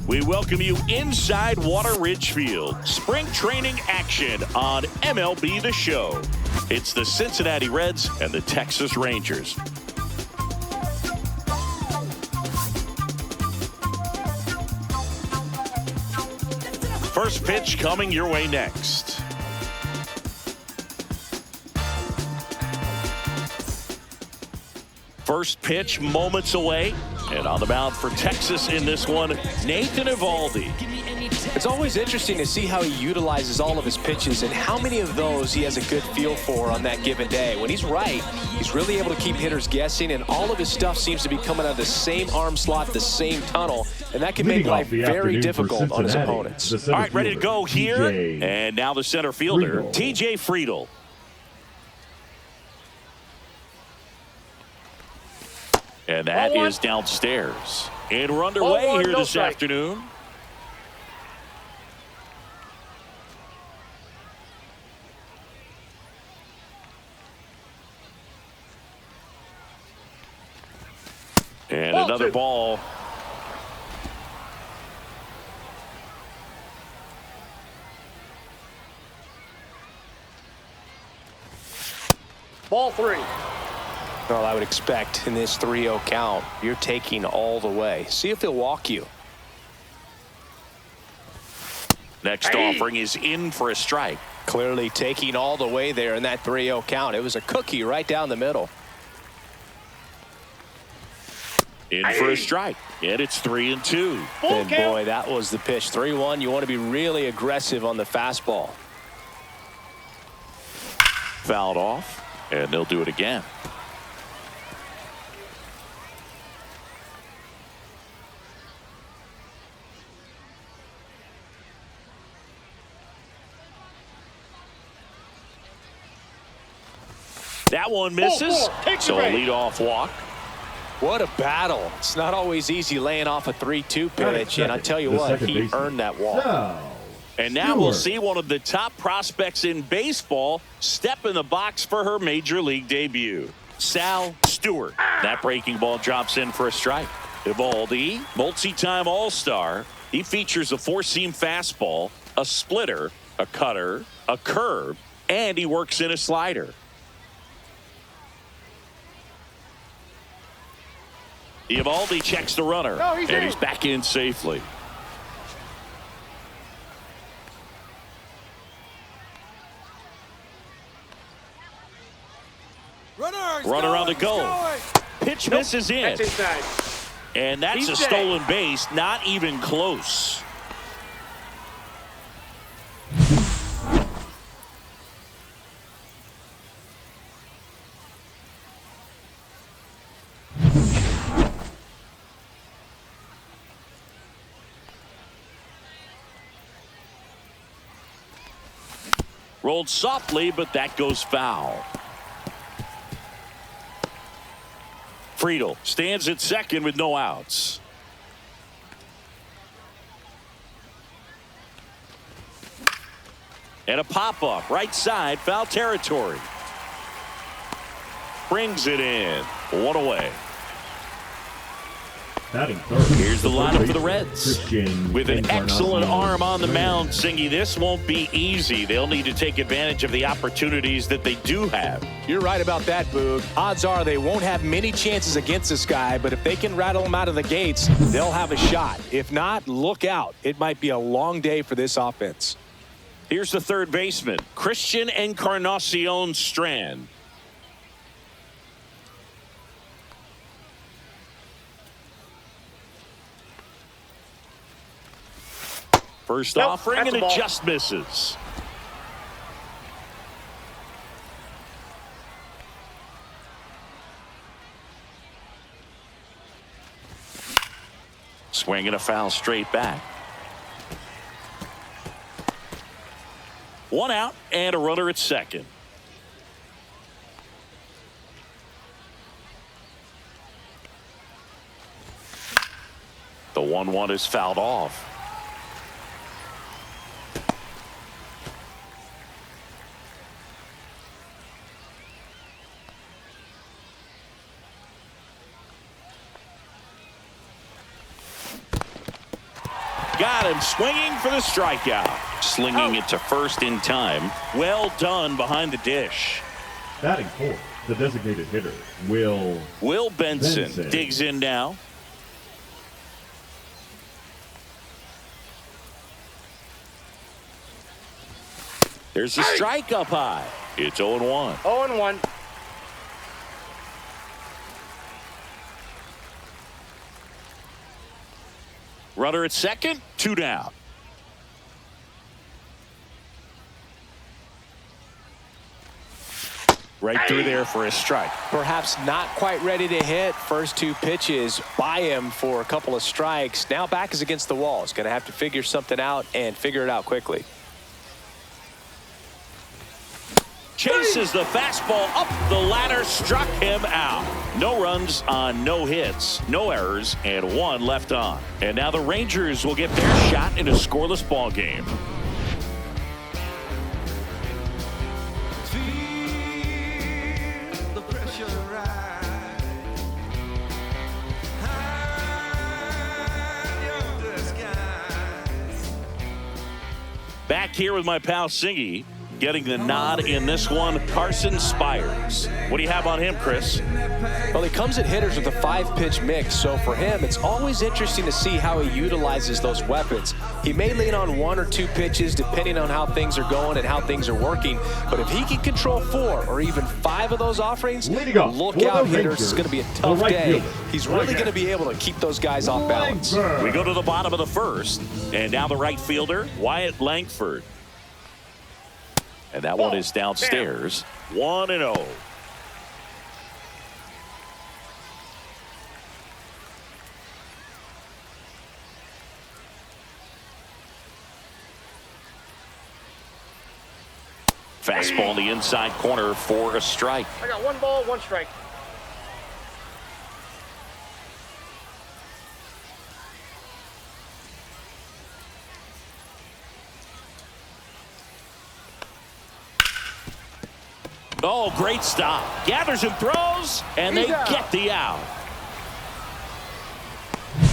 We welcome you inside Water Ridge Field. Spring training action on MLB The Show. It's the Cincinnati Reds and the Texas Rangers. First pitch coming your way next. First pitch moments away. And on the mound for Texas in this one, Nathan Eovaldi. It's always interesting to see how he utilizes all of his pitches and how many of those he has a good feel for on that given day. When he's right, he's really able to keep hitters guessing, and all of his stuff seems to be coming out of the same arm slot, the same tunnel, and that can make life very difficult on his opponents. All right, ready to go here. And now the center fielder, TJ Friedl. And that is downstairs. And we're underway here this afternoon. And another ball. Ball three. Well, I would expect in this 3-0 count, you're taking all the way. See if he'll walk you. Next offering is in for a strike. Clearly taking all the way there in that 3-0 count. It was a cookie right down the middle. In for a strike. And it's 3-2. And boy, that was the pitch. 3-1. You want to be really aggressive on the fastball. Fouled off. And they'll do it again. That one misses. So a leadoff walk. What a battle. It's not always easy laying off a 3-2 pitch, and I tell you what, he earned that walk. And now we'll see one of the top prospects in baseball step in the box for her major league debut. Sal Stewart. That breaking ball drops in for a strike. Eovaldi, multi-time All-Star. He features a four-seam fastball, a splitter, a cutter, a curve, and he works in a slider. Eovaldi checks the runner, and he's back in safely. Runner on the go. Pitch misses in. And that's a stolen base, not even close. Rolled softly, but that goes foul. Friedl stands at second with no outs. And a pop-up right side, foul territory. Brings it in. One away. Here's the lineup for the Reds. With an excellent arm on the mound, Singy, this won't be easy. They'll need to take advantage of the opportunities that they do have. You're right about that, Boog. Odds are they won't have many chances against this guy, but if they can rattle him out of the gates, they'll have a shot. If not, look out. It might be a long day for this offense. Here's the third baseman, Christian Encarnacion Strand. First offering, and it just misses. Swinging a foul straight back. One out and a runner at second. The 1-1 is fouled off. Got him swinging for the strikeout. Slinging it to first in time. Well done behind the dish. Batting fourth, the designated hitter, Will Benson digs in now. There's a strike up high. It's 0-1. 0-1. Runner at second, 2 down. Right through there for a strike. Perhaps not quite ready to hit. First 2 pitches by him for a couple of strikes. Now back is against the wall. He's going to have to figure something out and figure it out quickly. Chases the fastball up the ladder, struck him out. No runs on no hits, no errors, and 1 left on. And now the Rangers will get their shot in a scoreless ball game. Back here with my pal Singy. Getting the nod in this one, Carson Spiers. What do you have on him, Chris? Well, he comes at hitters with a 5-pitch mix, so for him, it's always interesting to see how he utilizes those weapons. He may lean on 1 or 2 pitches depending on how things are going and how things are working, but if he can control 4 or even 5 of those offerings, look out, hitters. It's going to be a tough day. He's really going to be able to keep those guys off balance. We go to the bottom of the first, and now the right fielder, Wyatt Langford. And that one is downstairs. 1-0. Fastball in the inside corner for a strike. I got 1 ball, 1 strike. Oh, great stop. Gathers and throws, and they get the out.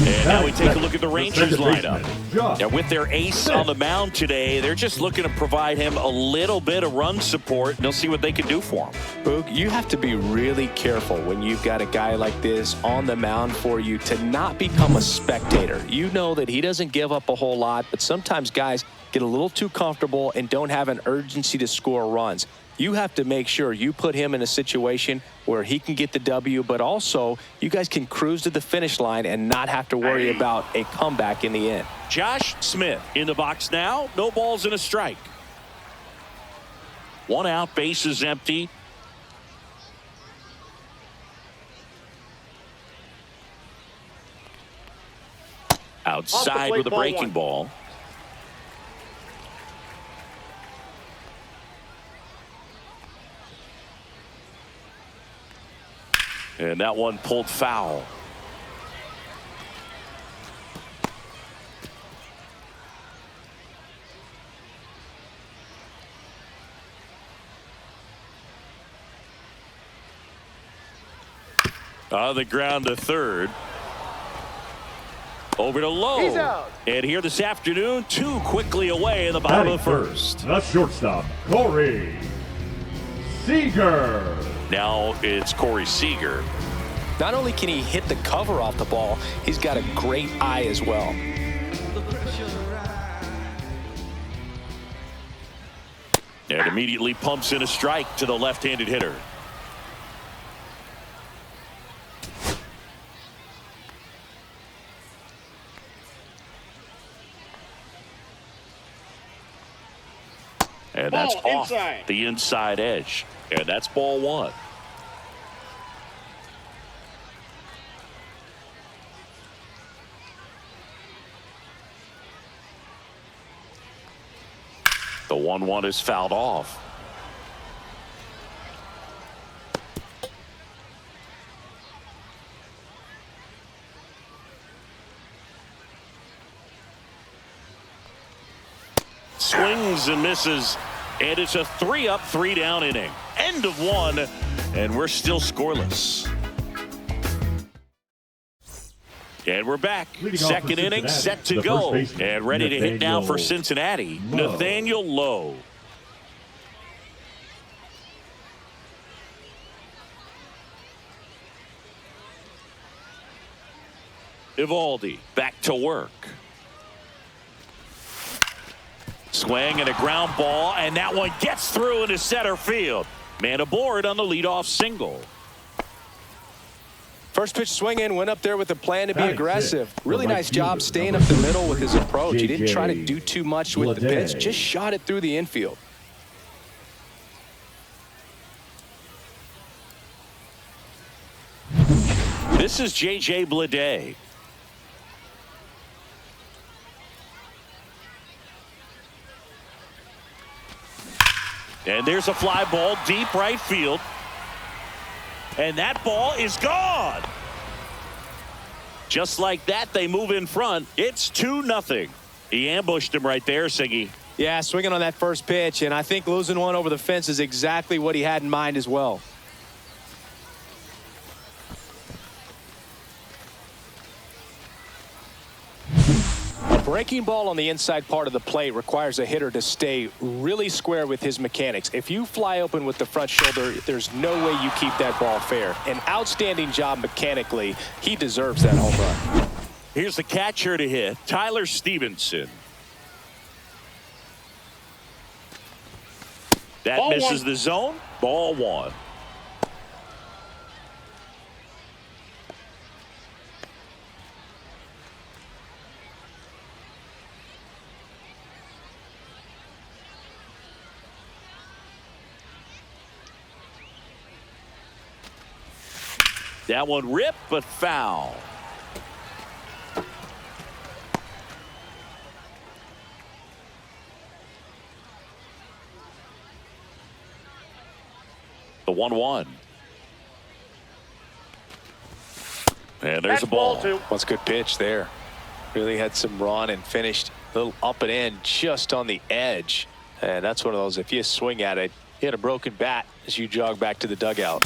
And now we take a look at the Rangers lineup. And with their ace on the mound today, they're just looking to provide him a little bit of run support. They'll see what they can do for him. Boog, you have to be really careful when you've got a guy like this on the mound for you to not become a spectator. You know that he doesn't give up a whole lot, but sometimes guys get a little too comfortable and don't have an urgency to score runs. You have to make sure you put him in a situation where he can get the W, but also you guys can cruise to the finish line and not have to worry about a comeback in the end. Josh Smith in the box now. No balls and a strike. 1 out, bases empty. Outside with a breaking ball. And that one pulled foul. On the ground to third. Over to Lowe. He's out. And here this afternoon, 2 quickly away in the bottom of the first. The shortstop, Corey Seager. Now it's Corey Seager. Not only can he hit the cover off the ball, he's got a great eye as well. And immediately pumps in a strike to the left-handed hitter. And that's off the inside edge. And that's ball 1. The 1-1 is fouled off. Swings and misses. And it's a 3-up, 3-down inning. End of 1, and we're still scoreless. And And we're back. Leading off Second for inning set to the go. first baseman, And ready to hit now for Nathaniel Cincinnati, Lowe. Nathaniel Lowe. Eovaldi back to work. Swing and a ground ball, and that one gets through into center field. Man aboard on the leadoff single. First pitch swing in, went up there with a plan to be aggressive. Really right nice job fielder, staying number up the middle with his approach. He didn't JJ try to do too much with the pitch, Bleday. just shot it through the infield. This is JJ Bleday. And there's a fly ball deep right field. And that ball is gone. Just like that, they move in front. It's 2-0. He ambushed him right there, Siggy. Yeah, swinging on that first pitch, and I think losing one over the fence is exactly what he had in mind as well. A breaking ball on the inside part of the plate requires a hitter to stay really square with his mechanics. If you fly open with the front shoulder, there's no way you keep that ball fair. An outstanding job mechanically. He deserves that home run. Here's the catcher to hit, Tyler Stephenson. That Ball misses one. the zone. Ball one. That one ripped, but foul. The 1-1. And there's a ball. That's a good pitch there. Really had some run and finished a little up and in just on the edge. And that's one of those, if you swing at it, you hit a broken bat as you jog back to the dugout.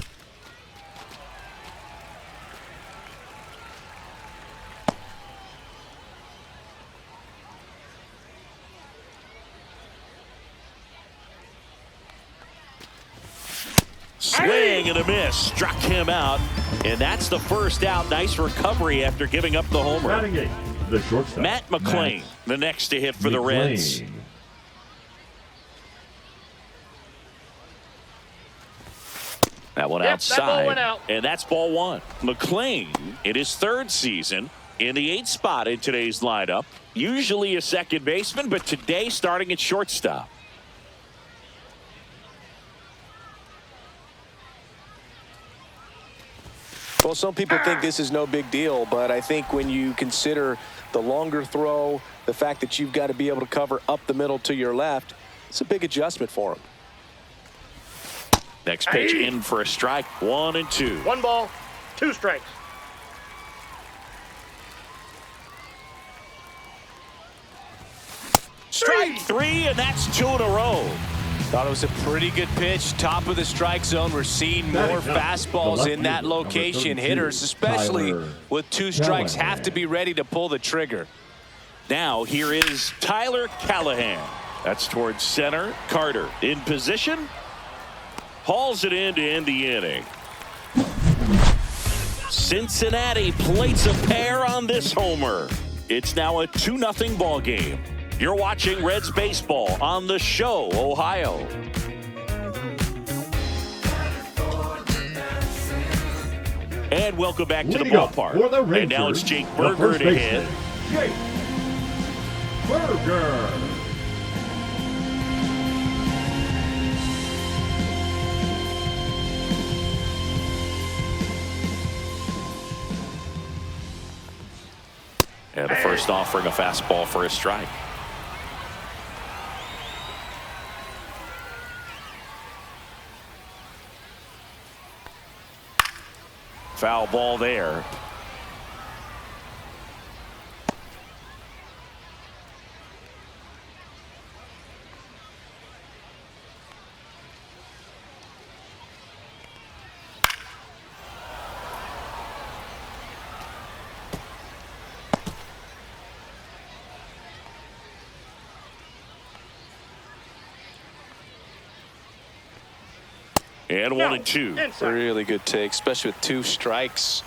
Swing and a miss. Struck him out. And that's the first out. Nice recovery after giving up the homer. Batting eighth, the shortstop, Matt McLain, the next to hit for the Reds. That one outside. That ball went out. And that's ball one. McLain in his third season in the 8th spot in today's lineup. Usually a second baseman, but today starting at shortstop. Well, some people think this is no big deal, but I think when you consider the longer throw, the fact that you've got to be able to cover up the middle to your left, it's a big adjustment for him. Next pitch in for a strike. 1-2. 1 ball, 2 strikes. Strike 3, and that's 2 in a row. Thought it was a pretty good pitch. Top of the strike zone. We're seeing more fastballs in that location. Hitters, especially with 2 strikes, have to be ready to pull the trigger. Now here is Tyler Callihan. That's towards center. Carter in position. Hauls it in to end the inning. Cincinnati plates a pair on this homer. It's now a 2-0 ball game. You're watching Reds baseball on The Show, Ohio. And welcome back to the ballpark. For the Rangers, and now it's Jake the Burger first to hit. baseman, Jake Burger. And the first offering, a fastball for a strike. Foul ball there. And 1-2. Really good take, especially with 2 strikes.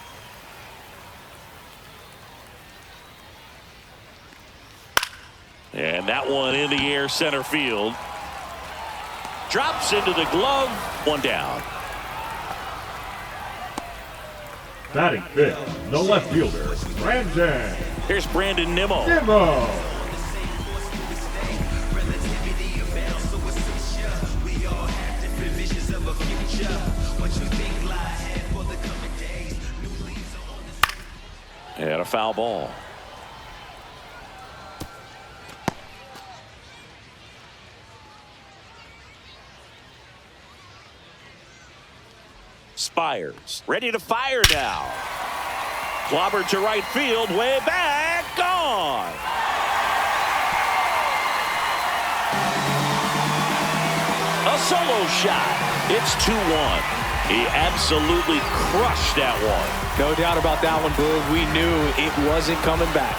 And that one in the air center field. Drops into the glove. 1 down. Batting fifth, the left fielder, Janzen. Here's Brandon Nimmo. And a foul ball. Spiers ready to fire now. Clobbered to right field, way back, gone. A solo shot. It's 2-1. He absolutely crushed that one. No doubt about that one, Boog. We knew it wasn't coming back.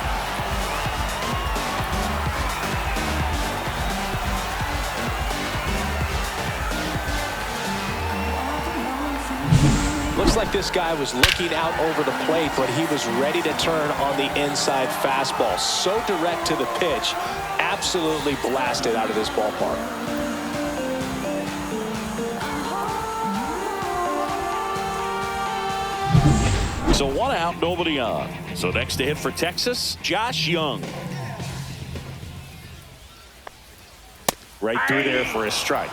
Looks like this guy was looking out over the plate, but he was ready to turn on the inside fastball. So direct to the pitch, absolutely blasted out of this ballpark. So 1 out, nobody on. So next to hit for Texas, Josh Jung. Right through there for a strike.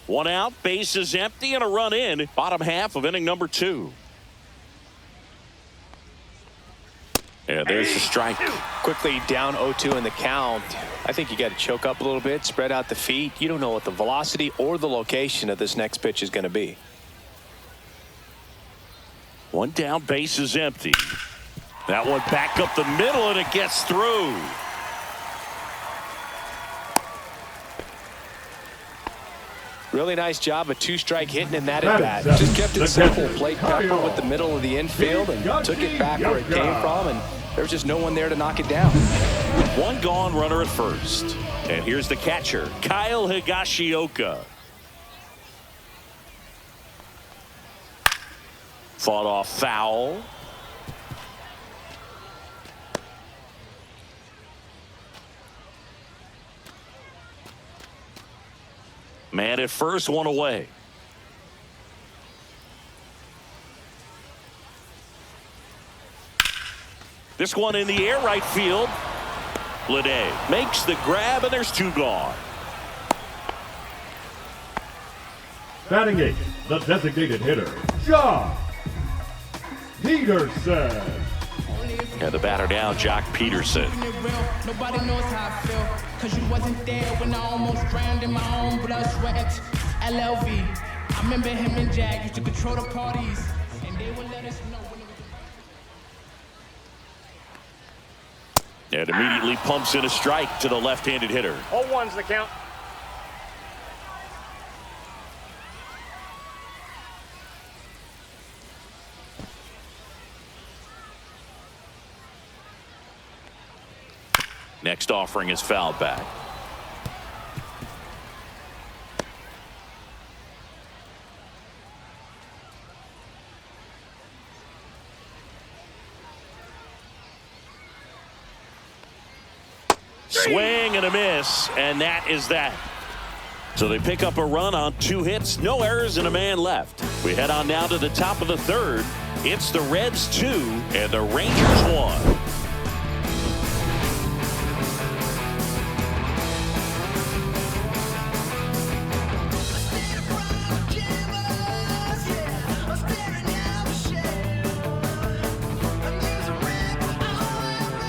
One out, base is empty, and a run in. Bottom half of inning number 2. And there's the strike. Quickly down 0-2 in the count. I think you got to choke up a little bit, spread out the feet. You don't know what the velocity or the location of this next pitch is going to be. 1 down, base is empty. That one back up the middle, and it gets through. Really nice job, a 2-strike hitting in that at bat. Just kept it simple. Played pepper with the middle of the infield and took it back where it came from, and there was just no one there to knock it down. 1 gone, runner at first. And here's the catcher, Kyle Higashioka. Fought off foul. Man at first, 1 away. This one in the air, right field. Bleday makes the grab, and there's 2 gone. Batting 8, the designated hitter, Joc Pederson. And the batter down, Joc Pederson. Nobody knows how I feel, cause you wasn't there when I almost drowned in my own blood, sweat. LLV. I remember him and Jag used to control the parties, and they would let us know when it was. And immediately pumps in a strike to the left-handed hitter. 0-1's the count. Next offering is fouled back. Swing and a miss, and that is that. So they pick up a run on 2 hits, no errors, and a man left. We head on now to the top of the 3rd. It's the Reds 2 and the Rangers 1.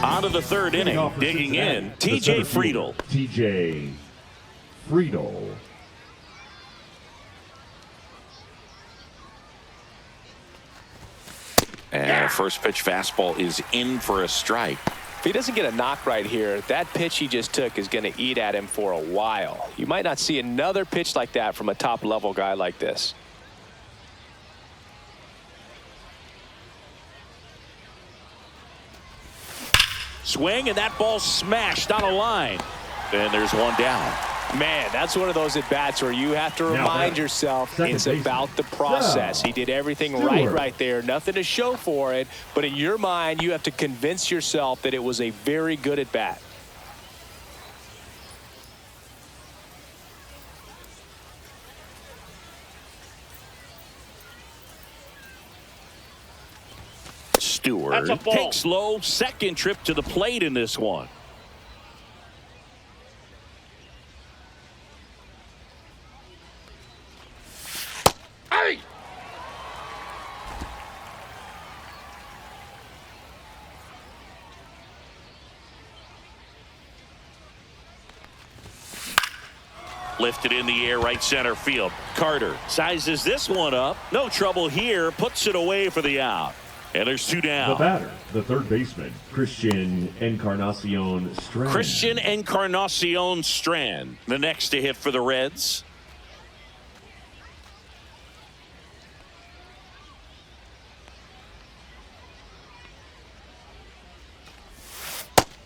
On to the 3rd inning, digging in, TJ Friedl. TJ Friedl. And first pitch fastball is in for a strike. If he doesn't get a knock right here, that pitch he just took is going to eat at him for a while. You might not see another pitch like that from a top-level guy like this. Swing, and that ball smashed on a line. And there's one down. Man, that's one of those at-bats where you have to remind yourself it's about the process. He did everything right there. Nothing to show for it. But in your mind, you have to convince yourself that it was a very good at-bat. Stewart takes Lowe, second trip to the plate in this one. Hey! Lifted in the air, right center field. Carter sizes this one up. No trouble here. Puts it away for the out. And there's two down. The batter, the third baseman, Christian Encarnacion Strand. Christian Encarnacion Strand, the next to hit for the Reds.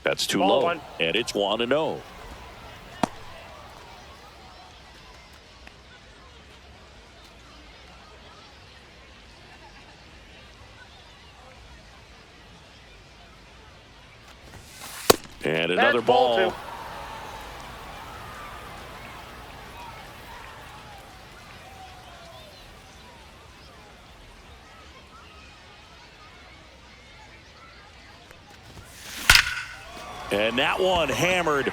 That's too low, and it's 1-0. And another ball. And that one hammered.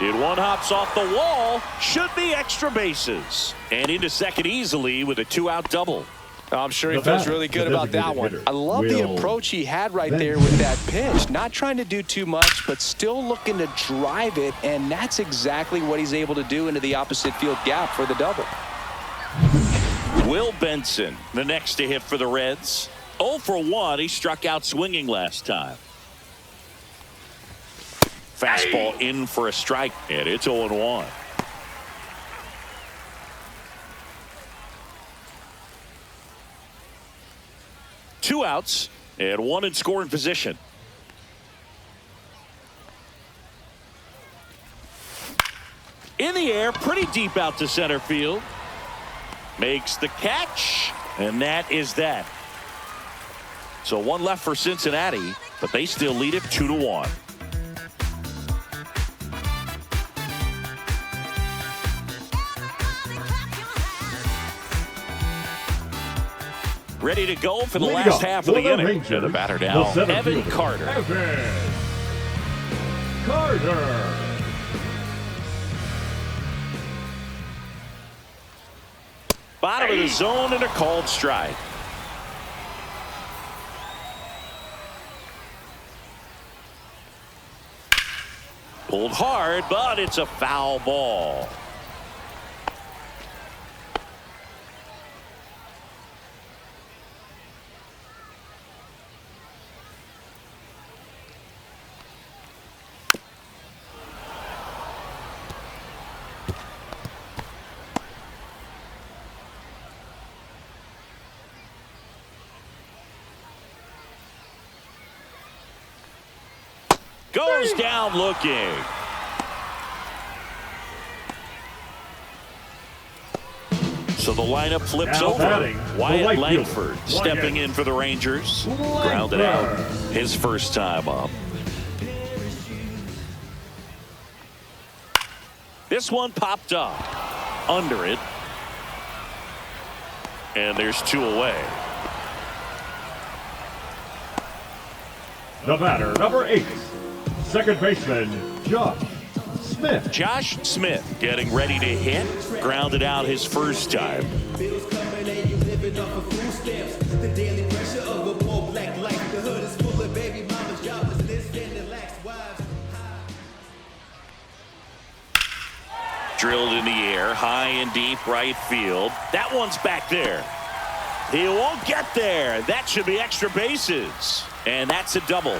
And one hops off the wall. Should be extra bases. And into second easily with a 2-out double. I'm sure he feels really good about that one. I love the approach he had right there with that pitch. Not trying to do too much, but still looking to drive it, and that's exactly what he's able to do into the opposite field gap for the double. Will Benson, the next to hit for the Reds. 0 for 1. He struck out swinging last time. Fastball in for a strike, and it's 0-1. Two outs and one in scoring position. In the air, pretty deep out to center field. Makes the catch, and that is that. So one left for Cincinnati, but they still lead it 2-1. Ready to go for the last half of the inning. To the batter now, Evan Carter. Bottom of the zone and a called strike. Pulled hard, but it's a foul ball. Goes down looking. So the lineup flips over. Wyatt Langford stepping in for the Rangers. Grounded out his first time up. This one popped up. Under it. And there's two away. The batter, number 8. Second baseman, Josh Smith. Josh Smith getting ready to hit. Grounded out his first time. Drilled in the air, high and deep right field. That one's back there. He won't get there. That should be extra bases. And that's a double.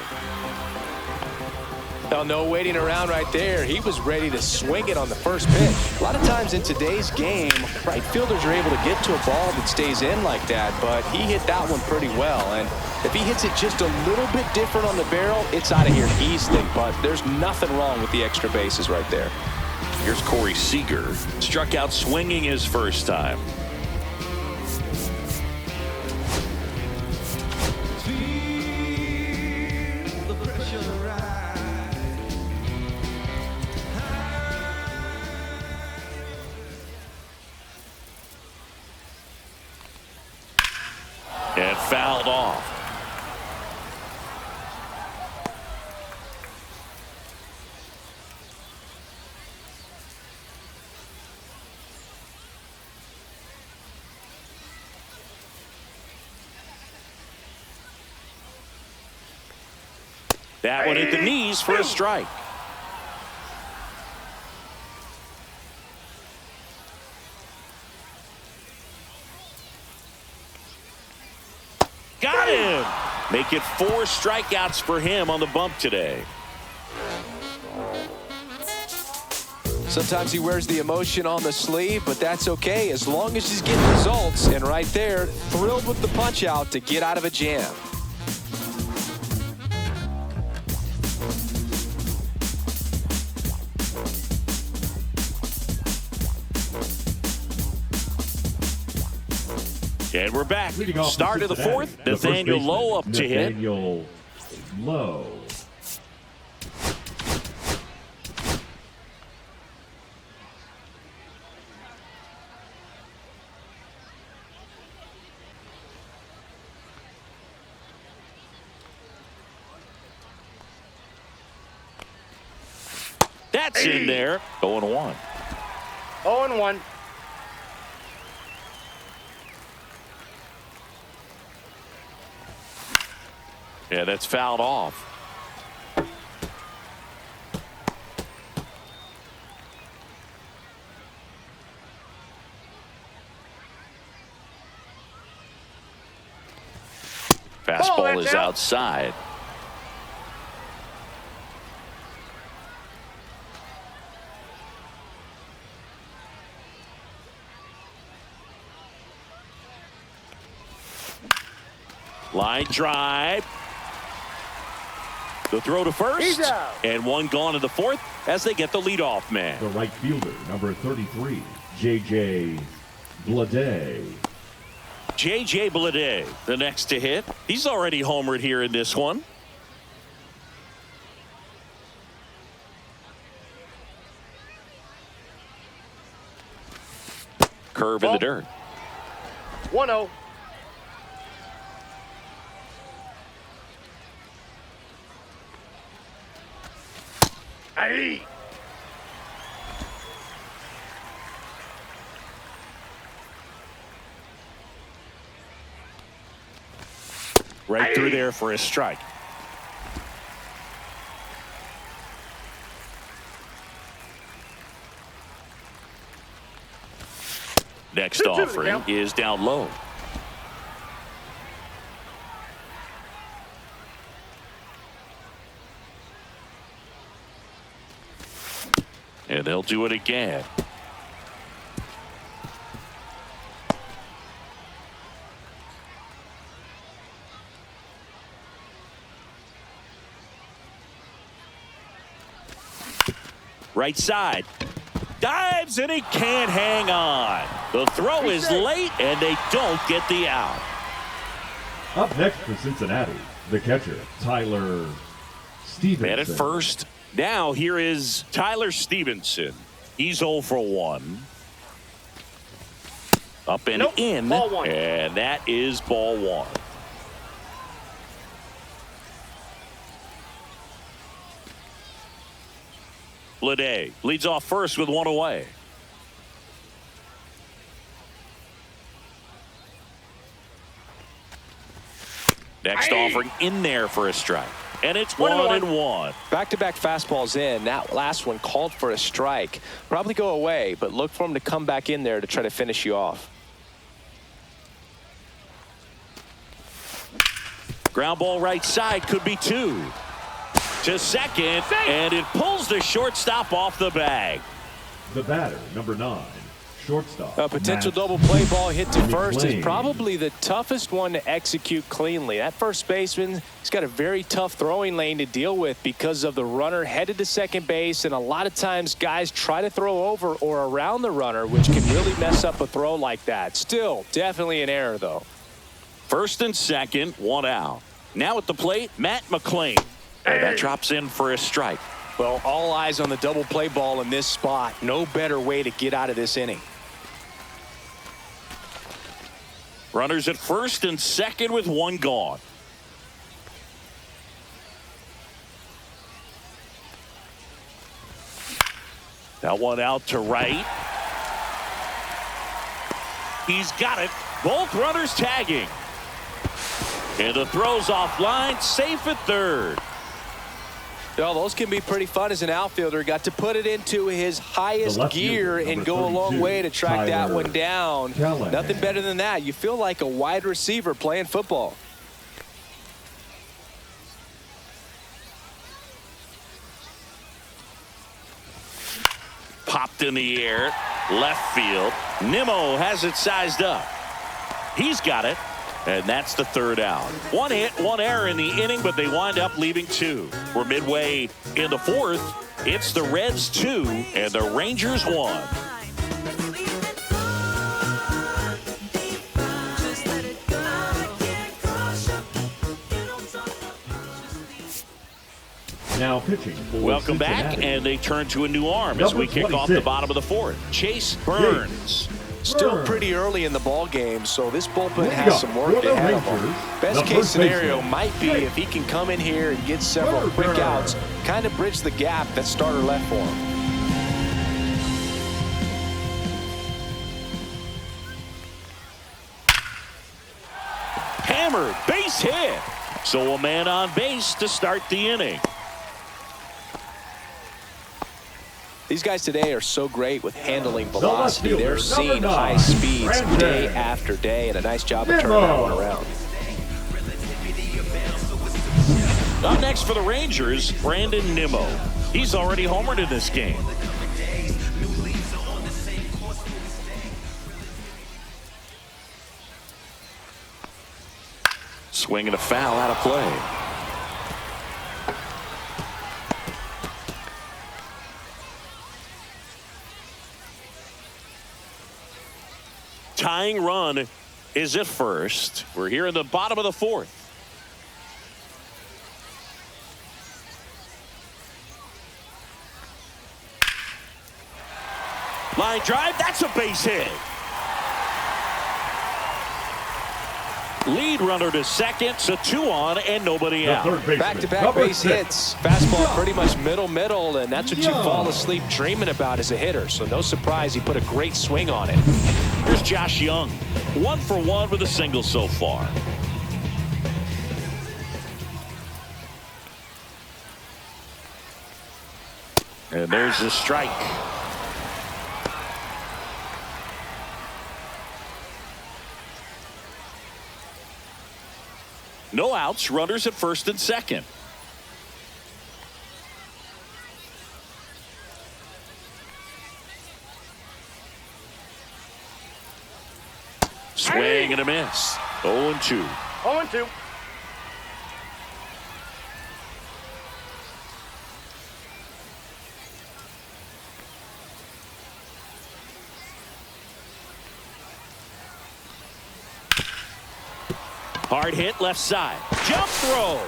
Well, no waiting around right there. He was ready to swing it on the first pitch. A lot of times in today's game, right fielders are able to get to a ball that stays in like that, but he hit that one pretty well. And if he hits it just a little bit different on the barrel, it's out of here easily. But there's nothing wrong with the extra bases right there. Here's Corey Seager. Struck out swinging his first time. And fouled off. That one hit the knees for a strike. Got him. Make it 4 strikeouts for him on the bump today. Sometimes he wears the emotion on the sleeve, but that's okay as long as he's getting results. And right there, thrilled with the punch out to get out of a jam. And we're back. Start of the fourth. Nathaniel Lowe up to hit. Nathaniel Lowe. That's in there. 0-1. 0-1. Yeah, that's fouled off. Fastball is outside. Line drive. The throw to first, and one gone to the fourth as they get the leadoff man. The right fielder, number 33, JJ Bleday. JJ Bleday, the next to hit. He's already homered here in this one. Curve in the dirt. 1-0. Aye. Right through there for a strike. Next offering is down low. And they'll do it again. Right side. Dives and he can't hang on. The throw is late and they don't get the out. Up next for Cincinnati, the catcher, Tyler Stephenson. Man at first. Now here is Tyler Stephenson. He's 0 for 1. Up and in. Ball one. And that is ball 1. Bleday leads off first with 1 away. Next offering in there for a strike. And it's 1-1. Back-to-back fastballs in. That last one called for a strike. Probably go away, but look for him to come back in there to try to finish you off. Ground ball right side, could be 2. to second, and it pulls the shortstop off the bag. The batter, number 9, shortstop. A potential Matt double play ball hit to first McLain. is probably the toughest one to execute cleanly. That first baseman, he's got a very tough throwing lane to deal with because of the runner headed to second base, and a lot of times guys try to throw over or around the runner, which can really mess up a throw like that. Still, definitely an error, though. First and second, 1 out. Now at the plate, Matt McLain. And that drops in for a strike. Well, all eyes on the double play ball in this spot. No better way to get out of this inning. Runners at first and second with 1 gone. That one out to right. He's got it. Both runners tagging. And the throw's offline, safe at third. Well, those can be pretty fun as an outfielder. Got to put it into his highest gear and go a long way to track that one down. Callihan. Nothing better than that. You feel like a wide receiver playing football. Popped in the air, left field. Nimmo has it sized up. He's got it. And that's the third out. 1 hit, 1 error in the inning, but they wind up leaving 2. We're midway in the 4th. It's the Reds 2 and the Rangers 1. Now pitching for Welcome back, Cincinnati. and they turn to a new arm as we kick off the bottom of the 4th. Chase Burns. Still pretty early in the ball game, so this bullpen has some work ahead of him. Best case scenario might be if he can come in here and get several quick outs, kind of bridge the gap that starter left for him. Hammered, base hit. So a man on base to start the inning. These guys today are so great with handling velocity. They're seeing high speeds day after day, and a nice job of turning that one around. Up next for the Rangers, Brandon Nimmo. He's already homered in this game. Swing and a foul out of play. Tying run is at first. We're here in the bottom of the 4th. Line drive, that's a base hit. Lead runner to second, so 2 on and nobody out. Back-to-back base hits. Fastball pretty much middle, and that's what you fall asleep dreaming about as a hitter. So no surprise he put a great swing on it. Here's Josh Jung. 1 for 1 with a single so far. And there's the strike. No outs, runners at first and second. Swing and a miss. 0-2. 0-2. Hard hit left side. Jump throw.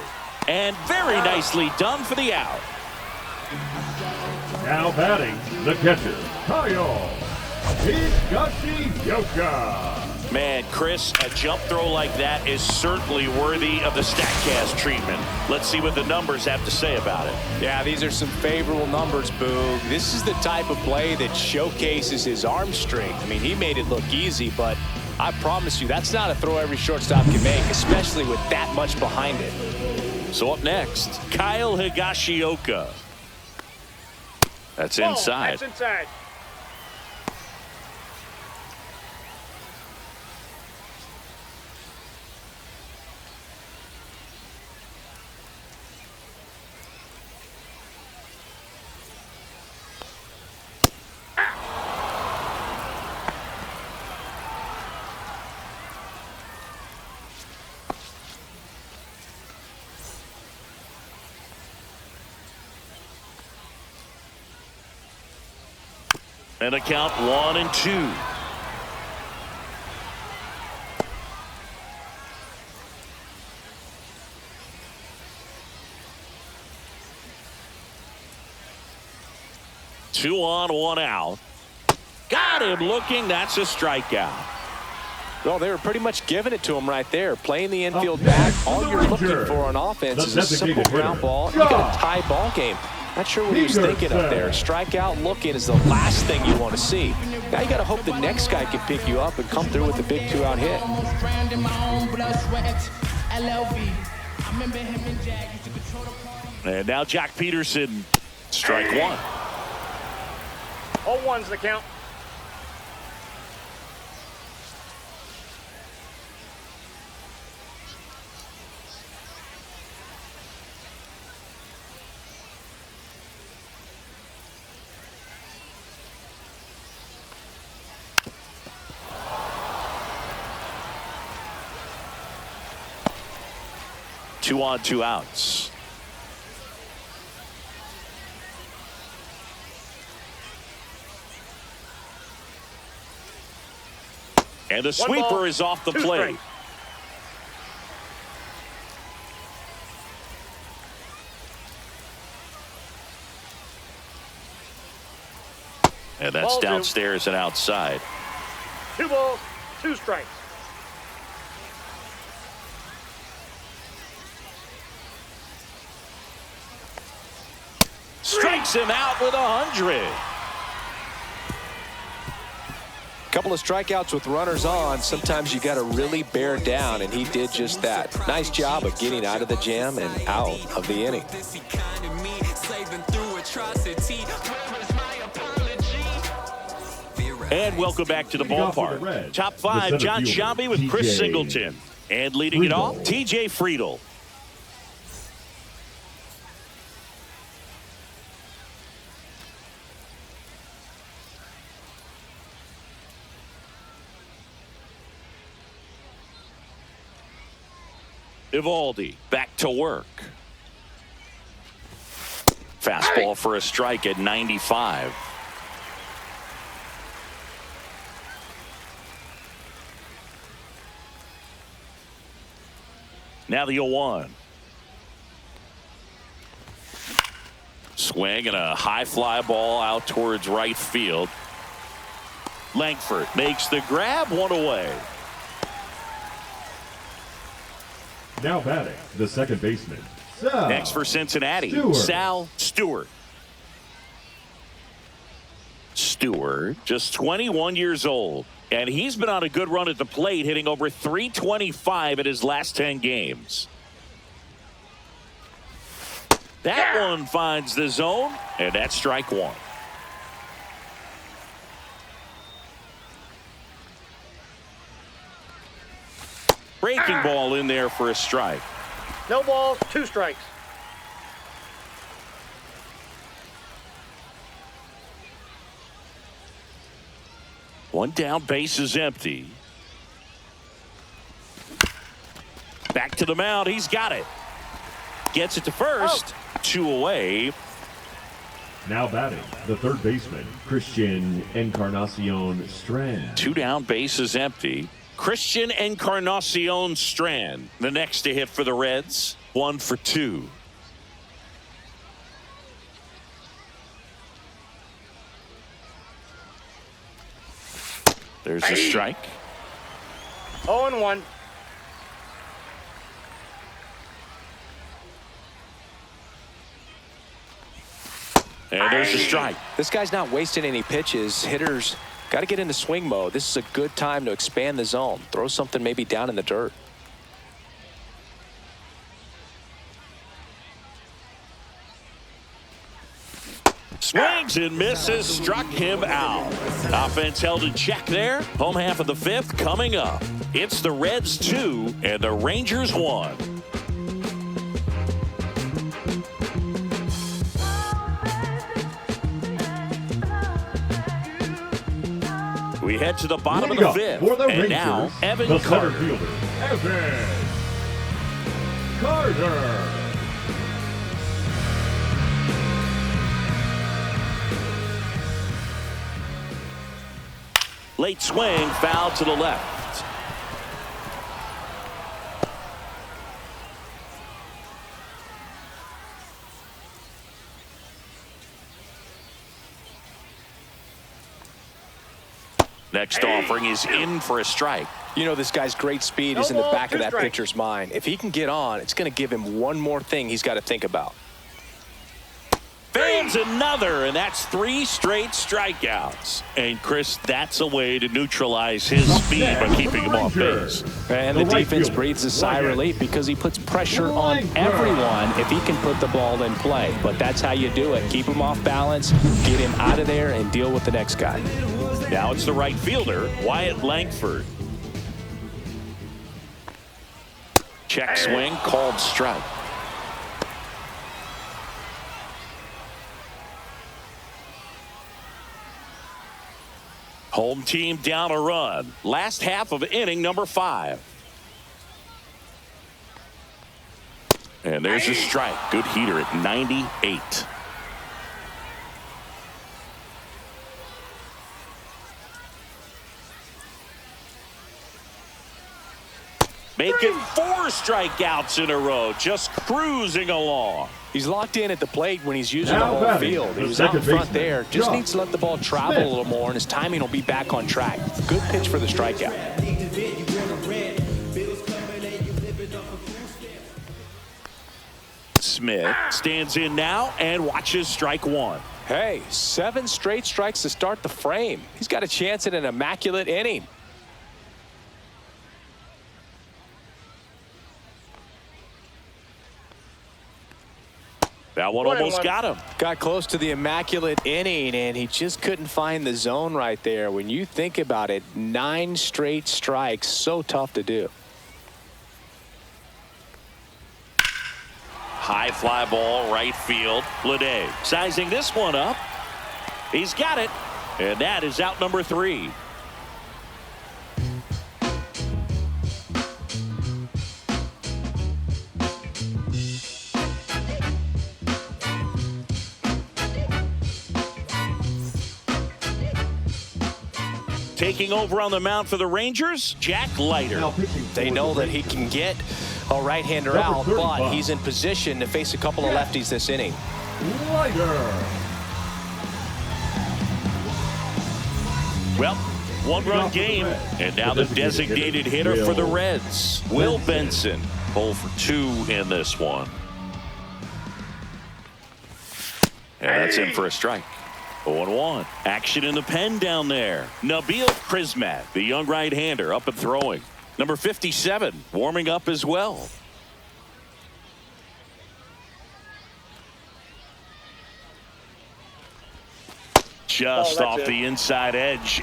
And very nicely done for the out. Now batting, the catcher, Kyle Higashioka. Man, Chris, a jump throw like that is certainly worthy of the StatCast treatment. Let's see what the numbers have to say about it. Yeah, these are some favorable numbers, Boog. This is the type of play that showcases his arm strength. I mean, he made it look easy, but I promise you, that's not a throw every shortstop can make, especially with that much behind it. So up next, Kyle Higashioka. That's inside. That's inside. And a count 1-2. Two on, one out. Got him looking. That's a strikeout. Well, they were pretty much giving it to him right there. Playing the infield back. All you're looking for on offense is a simple ground ball. You got a tie ball game. Not sure what he was thinking up there. Strikeout looking is the last thing you want to see. Now you got to hope the next guy can pick you up and come through with a big 2-out hit. And now Joc Pederson, strike one. 0-1's the count. Two on, two outs. And the sweeper is off the plate. And that's downstairs and outside. 2 balls, 2 strikes. Strikes him out with 100. Couple of strikeouts with runners on. Sometimes you got to really bear down, and he did just that. Nice job of getting out of the jam and out of the inning. And welcome back to the ballpark. Top 5, John Sciambi with Chris Singleton. And leading it off, TJ Friedl. Eovaldi back to work. Fastball for a strike at 95. Now the 0-1. Swing and a high fly ball out towards right field. Langford makes the grab, one away. Now batting, the second baseman, Sal. Next for Cincinnati, Stewart. Sal Stewart. Stewart, just 21 years old, and he's been on a good run at the plate, hitting over .325 in his last 10 games. That one finds the zone, and that's strike one. Breaking ball in there for a strike. No balls, 2 strikes. One down, base is empty. Back to the mound, he's got it. Gets it to first, 2 away. Now batting, the third baseman, Christian Encarnacion Strand. 2 down, base is empty. Christian Encarnacion Strand, the next to hit for the Reds. 1 for 2. There's a strike. 0-1. And there's a strike. This guy's not wasting any pitches. Hitters got to get into swing mode. This is a good time to expand the zone. Throw something maybe down in the dirt. Swings and misses, struck him out. Offense held in check there. Home half of the 5th coming up. It's the Reds 2 and the Rangers 1. We head to the bottom of the 5th. For the and Rangers, now Evan the Carter. center fielder, Evan Carter. Late swing, foul to the left. Next offering is in for a strike. You know, this guy's great speed is in the back of that pitcher's mind. If he can get on, it's going to give him one more thing he's got to think about. Fans another, and that's 3 straight strikeouts. And Chris, that's a way to neutralize his speed by keeping him off base. And the defense breathes a sigh of relief because he puts pressure on everyone if he can put the ball in play. But that's how you do it. Keep him off balance, get him out of there, and deal with the next guy. Now it's the right fielder, Wyatt Langford. Check swing, called strike. Home team down a run. Last half of inning number 5. And there's a strike. Good heater at 98. Making 4 strikeouts in a row, just cruising along. He's locked in at the plate when he's using the whole field. He was out in front there. Just needs to let the ball travel a little more, and his timing will be back on track. Good pitch for the strikeout. Smith stands in now and watches strike 1. Hey, 7 straight strikes to start the frame. He's got a chance at an immaculate inning. That one almost got him. Got close to the immaculate inning, and he just couldn't find the zone right there. When you think about it, 9 straight strikes, so tough to do. High fly ball, right field. Bleday sizing this one up. He's got it, and that is out number 3. Taking over on the mound for the Rangers, Jack Leiter. They know that he can get a right-hander out, but he's in position to face a couple of lefties this inning. Well, 1-run game, and now the designated hitter for the Reds, Will Benson, 0 for 2 in this one. And that's in for a strike. 0-1. Action in the pen down there. Nabil Prismat, the young right-hander, up and throwing. Number 57, warming up as well. Just off the inside edge.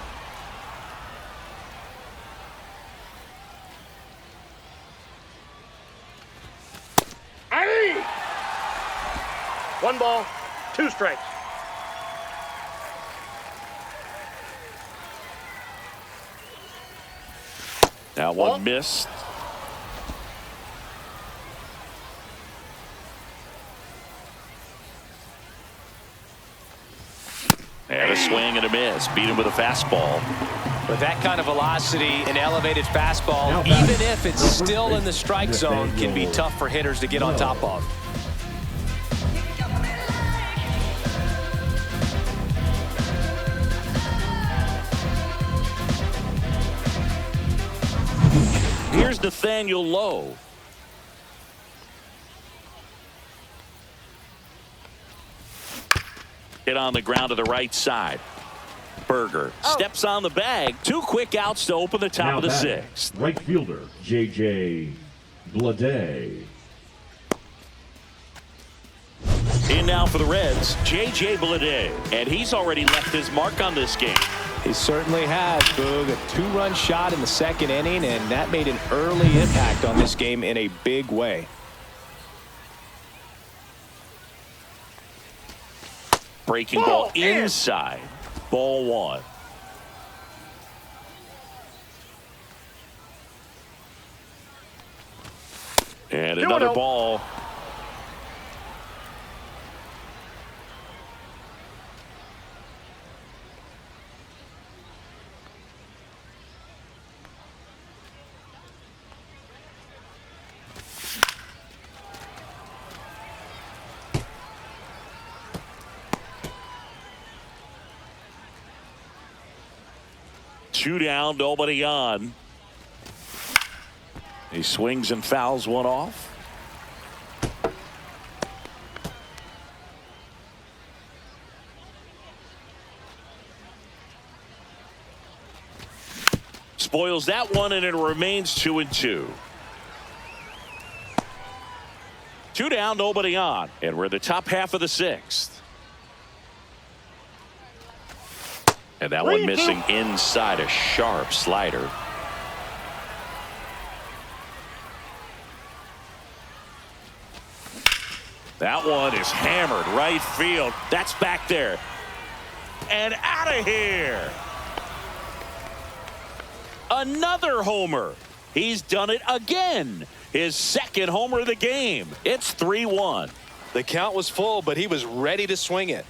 Aye! 1 ball, 2 strikes. Now one missed. And a swing and a miss. Beat him with a fastball. With that kind of velocity, an elevated fastball, even if it's still in the strike zone, can be tough for hitters to get on top of. Here's Nathaniel Lowe. Hit on the ground to the right side. Berger steps on the bag. 2 quick outs to open the top of the 6th. Right fielder, JJ Bleday. In now for the Reds, JJ Bleday. And he's already left his mark on this game. He certainly has, Boog. A 2-run shot in the 2nd inning, and that made an early impact on this game in a big way. Breaking ball inside. Ball 1. And another ball. 2 down, nobody on. He swings and fouls one off. Spoils that one, and it remains 2-2. 2 down, nobody on, and we're the top half of the 6th. And that one missing inside, a sharp slider. That one is hammered right field. That's back there. And out of here. Another homer. He's done it again. His second homer of the game. It's 3-1. The count was full, but he was ready to swing it.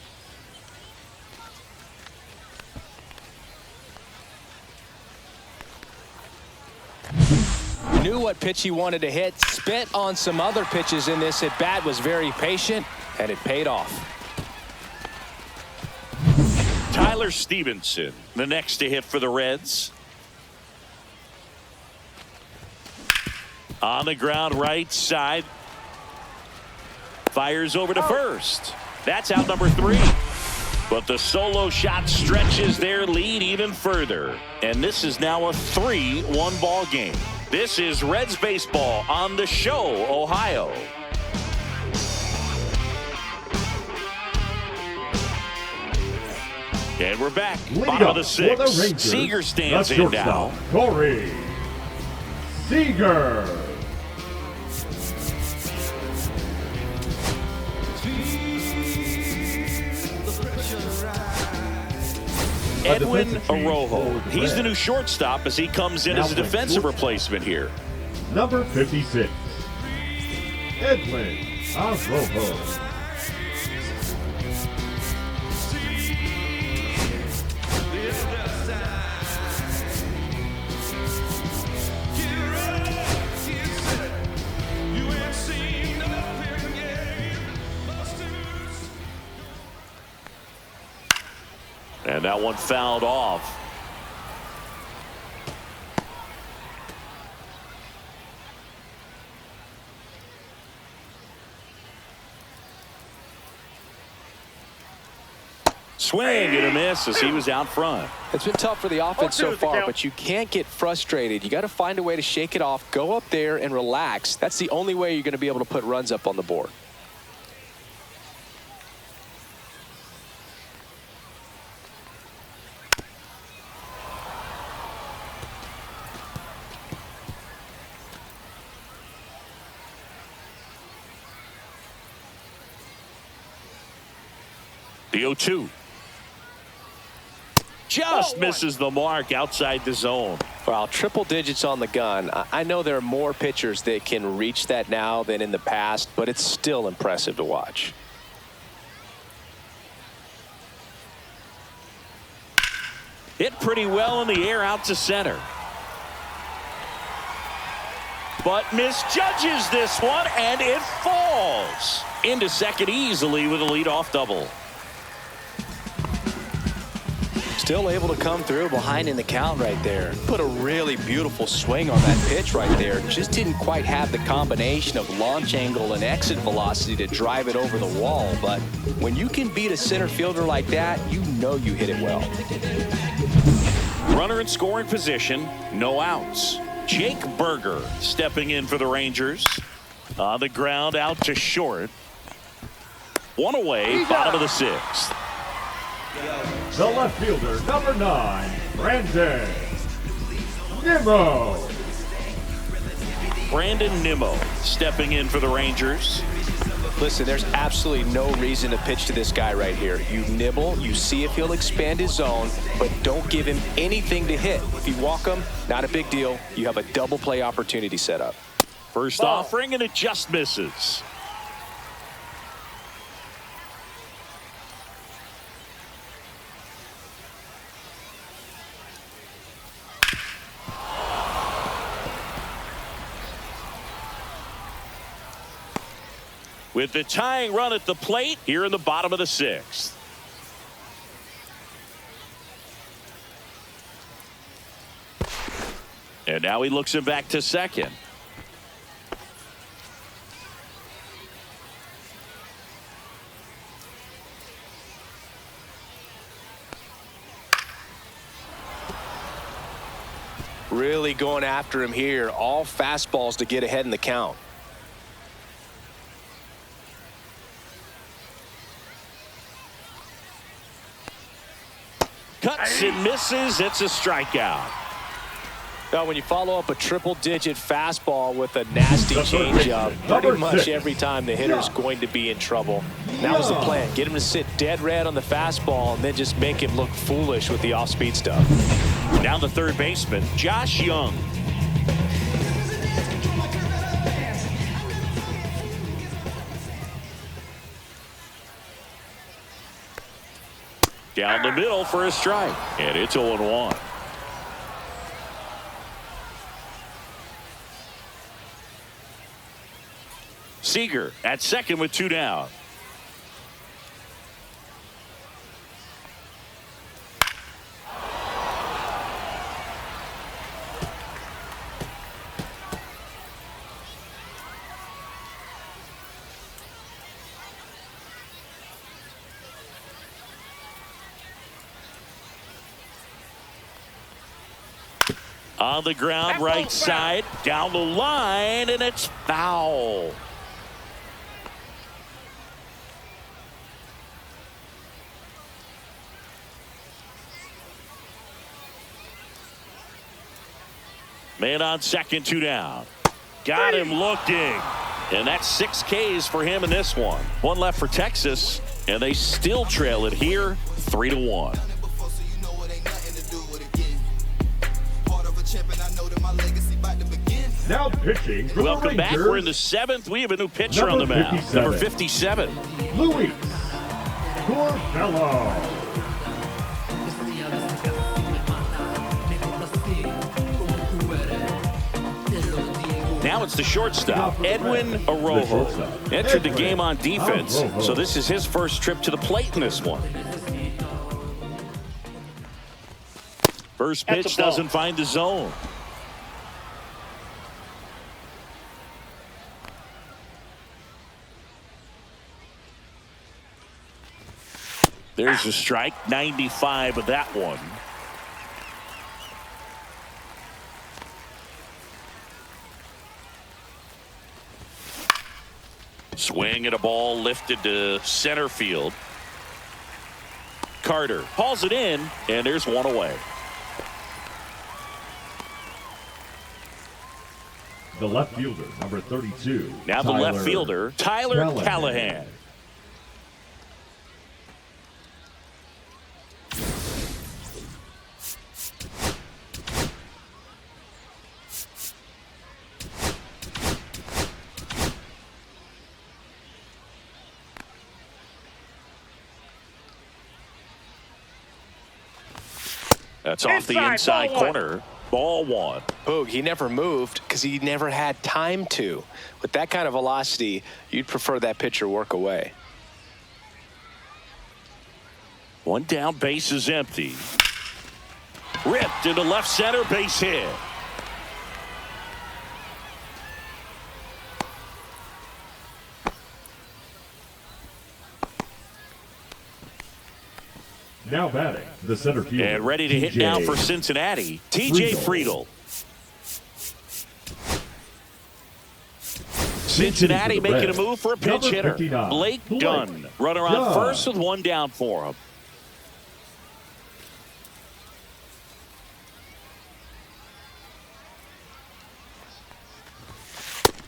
Knew what pitch he wanted to hit. Spit on some other pitches in this at bat. Was very patient, and it paid off. Tyler Stephenson, the next to hit for the Reds. On the ground, right side. Fires over to first. That's out number 3. But the solo shot stretches their lead even further. And this is now a 3-1 ball game. This is Reds baseball on the Show, Ohio. And we're back. Bottom of the 6th. Seager stands in now. Corey Seager. Edwin Arojo. He's the new shortstop as he comes in as a defensive replacement here. Number 56, Edwin Arojo. And that one fouled off. Swing and a miss as he was out front. It's been tough for the offense so far, but you can't get frustrated. You got to find a way to shake it off, go up there and relax. That's the only way you're going to be able to put runs up on the board. The 0-2. Just misses the mark outside the zone. Well, triple digits on the gun. I know there are more pitchers that can reach that now than in the past, but it's still impressive to watch. Hit pretty well in the air out to center. But misjudges this one, and it falls into second easily with a leadoff double. Still able to come through behind in the count right there. Put a really beautiful swing on that pitch right there. Just didn't quite have the combination of launch angle and exit velocity to drive it over the wall. But when you can beat a center fielder like that, you know you hit it well. Runner in scoring position, no outs. Jake Berger stepping in for the Rangers. On the ground, out to short. One away, bottom of the 6th. The left fielder, number 9, Brandon Nimmo. Brandon Nimmo stepping in for the Rangers. Listen, there's absolutely no reason to pitch to this guy right here. You nibble, you see if he'll expand his zone, but don't give him anything to hit. If you walk him, not a big deal. You have a double play opportunity set up. First offering, and it just misses. With the tying run at the plate here in the bottom of the 6th. And now he looks him back to second. Really going after him here. All fastballs to get ahead in the count. Cuts and misses. It's a strikeout. Now, when you follow up a triple-digit fastball with a nasty changeup, pretty much every time the hitter's going to be in trouble. And that was the plan. Get him to sit dead red on the fastball and then just make him look foolish with the off-speed stuff. Down the third baseman, Josh Jung. Down the middle for a strike. And it's 0-1. Seager at second with 2 down. On the ground, right side, down the line, and it's foul. Man on second, 2 down. Got him looking. And that's 6 Ks for him in this one. 1 left for Texas, and they still trail it here, 3-1. Now pitching for Welcome the back. Rangers. We're in the 7th. We have a new pitcher on the mound. Number 57. Luis Corfello. Now it's the shortstop, Edwin Eovaldi. Entered the game on defense, so this is his first trip to the plate in this one. First pitch doesn't find the zone. There's a strike, 95 of that one. Swing at a ball lifted to center field. Carter hauls it in, and there's 1 away. The left fielder, number 32. Now the left fielder, Tyler Callihan. That's off the inside corner. Ball 1. Boog, he never moved because he never had time to. With that kind of velocity, you'd prefer that pitcher work away. 1 down, base is empty. Ripped into left center, base hit. Now batting, the center fielder. And ready to hit now for Cincinnati, TJ Friedl. Cincinnati making a move for a pinch hitter. Blake Dunn. Runner on first with 1 down for him.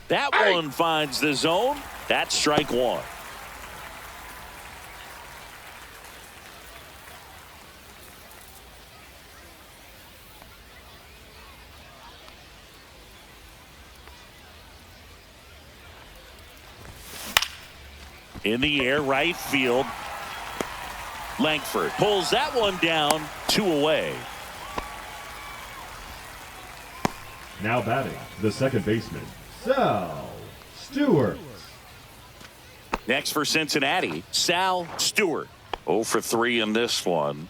That one finds the zone. That's strike 1. In the air, right field. Langford pulls that one down, 2 away. Now batting, the second baseman, Sal Stewart. Next for Cincinnati, Sal Stewart. 0 for 3 in this one.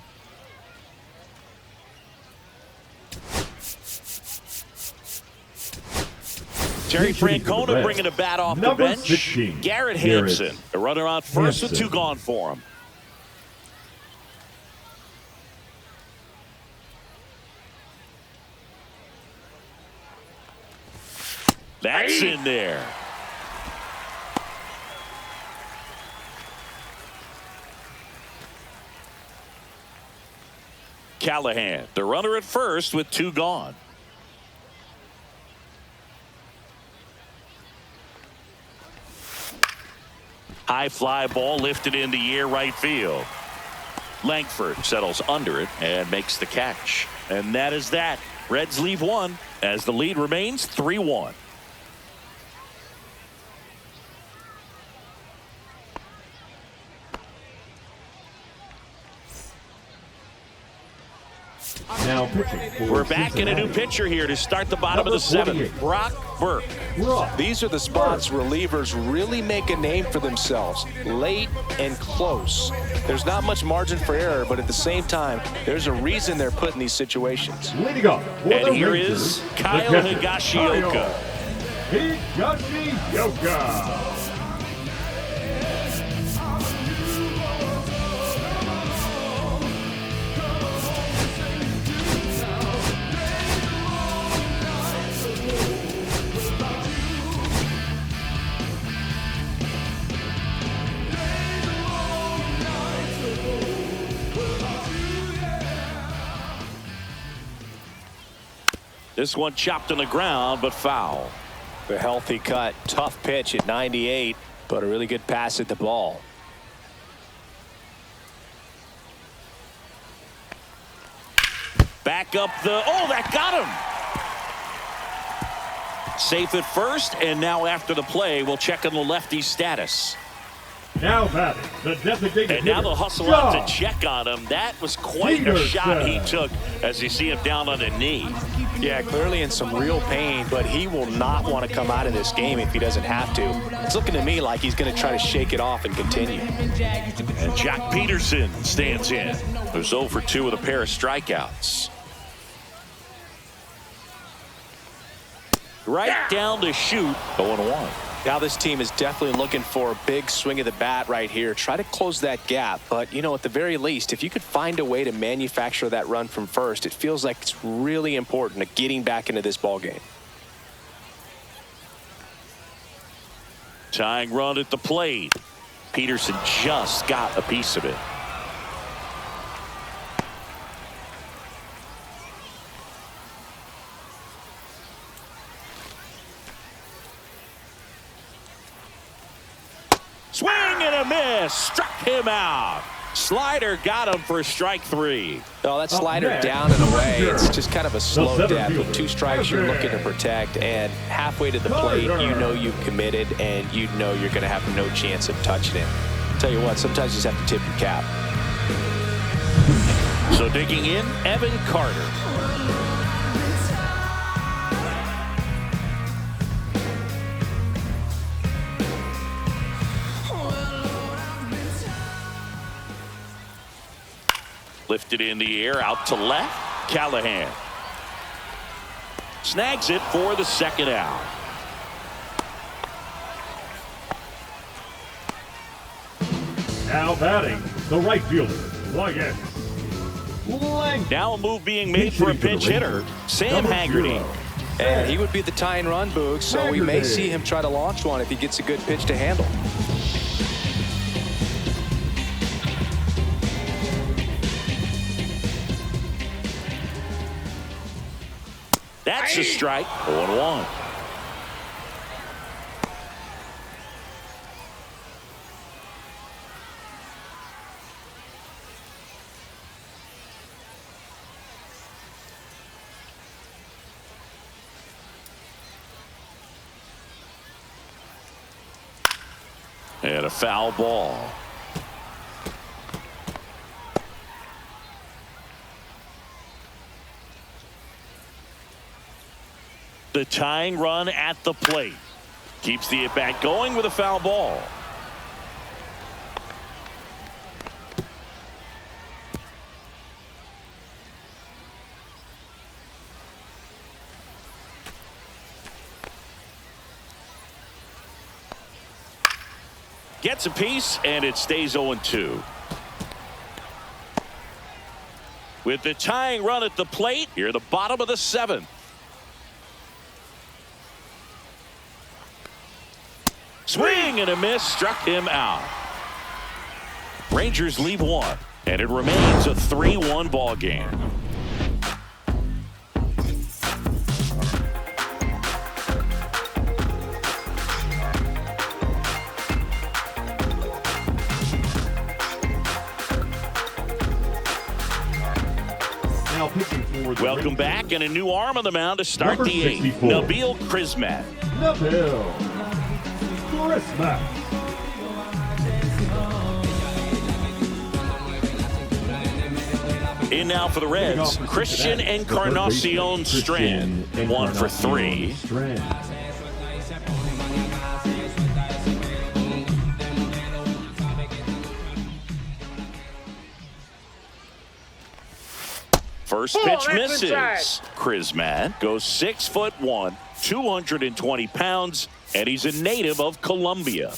Terry Featuring for the Francona Reds, bringing a bat off the number bench. 16, Garrett Hampson, the runner on first with Hampson. 2 gone for him. That's in there. Callihan, the runner at first with 2 gone. High fly ball lifted in the air right field. Langford settles under it and makes the catch. And that is that. Reds leave 1 as the lead remains 3-1. Now pitching for We're back in a new pitcher here to start the bottom of the 7th. Brock Burke. These are the spots relievers really make a name for themselves. Late and close. There's not much margin for error, but at the same time, there's a reason they're put in these situations. Leading up for And the here Rangers, is the Kyle catcher, Higashioka. Higashioka. This one chopped on the ground, but foul. A healthy cut. Tough pitch at 98, but a really good pass at the ball. Back up the, oh, that got him. Safe at first, and now after the play, we'll check on the lefty's status. Now batting, the designated And now hitter, they'll hustle out Joc to check on him. That was quite a shot he took as you see him down on the knee. Yeah, clearly in some real pain, but he will not want to come out of this game if he doesn't have to. It's looking to me like he's going to try to shake it off and continue. And Joc Pederson stands in. Who's 0 for 2 with a pair of strikeouts. Right down to shoot. 0-1. Now this team is definitely looking for a big swing of the bat right here. Try to close that gap. But, you know, at the very least, if you could find a way to manufacture that run from first, it feels like it's really important to getting back into this ball game. Tying run at the plate. Pederson just got a piece of it. Swing and a miss. Struck him out. Slider got him for strike 3. Oh, that slider down and away. It's just kind of a slow death. With 2 strikes, you're looking to protect. And halfway to the plate, you know you've committed, and you know you're going to have no chance of touching it. Tell you what, sometimes you just have to tip your cap. So digging in, Evan Carter. Lifted in the air, out to left. Callihan snags it for the 2nd out. Now batting, the right fielder, Wyatt Langford. Now a move being made for a pinch hitter, Sam Haggerty. And he would be the tying run, Boog, so we may see him try to launch one if he gets a good pitch to handle. That's a strike. 0-1. And a foul ball. The tying run at the plate. Keeps the at-bat going with a foul ball. Gets a piece, and it stays 0-2. With the tying run at the plate, here at the bottom of the 7th. Swing and a miss, struck him out. Rangers leave 1, and it remains a 3-1 ball game. Welcome back, and a new arm on the mound to start Number the 8th. 64. Nabil Crismatt. Nabil Crismatt. In now for the Reds, Christian Encarnacion Strand. 1 for 3. First pitch misses. Crismatt goes 6'1", 220 pounds, and he's a native of Colombia.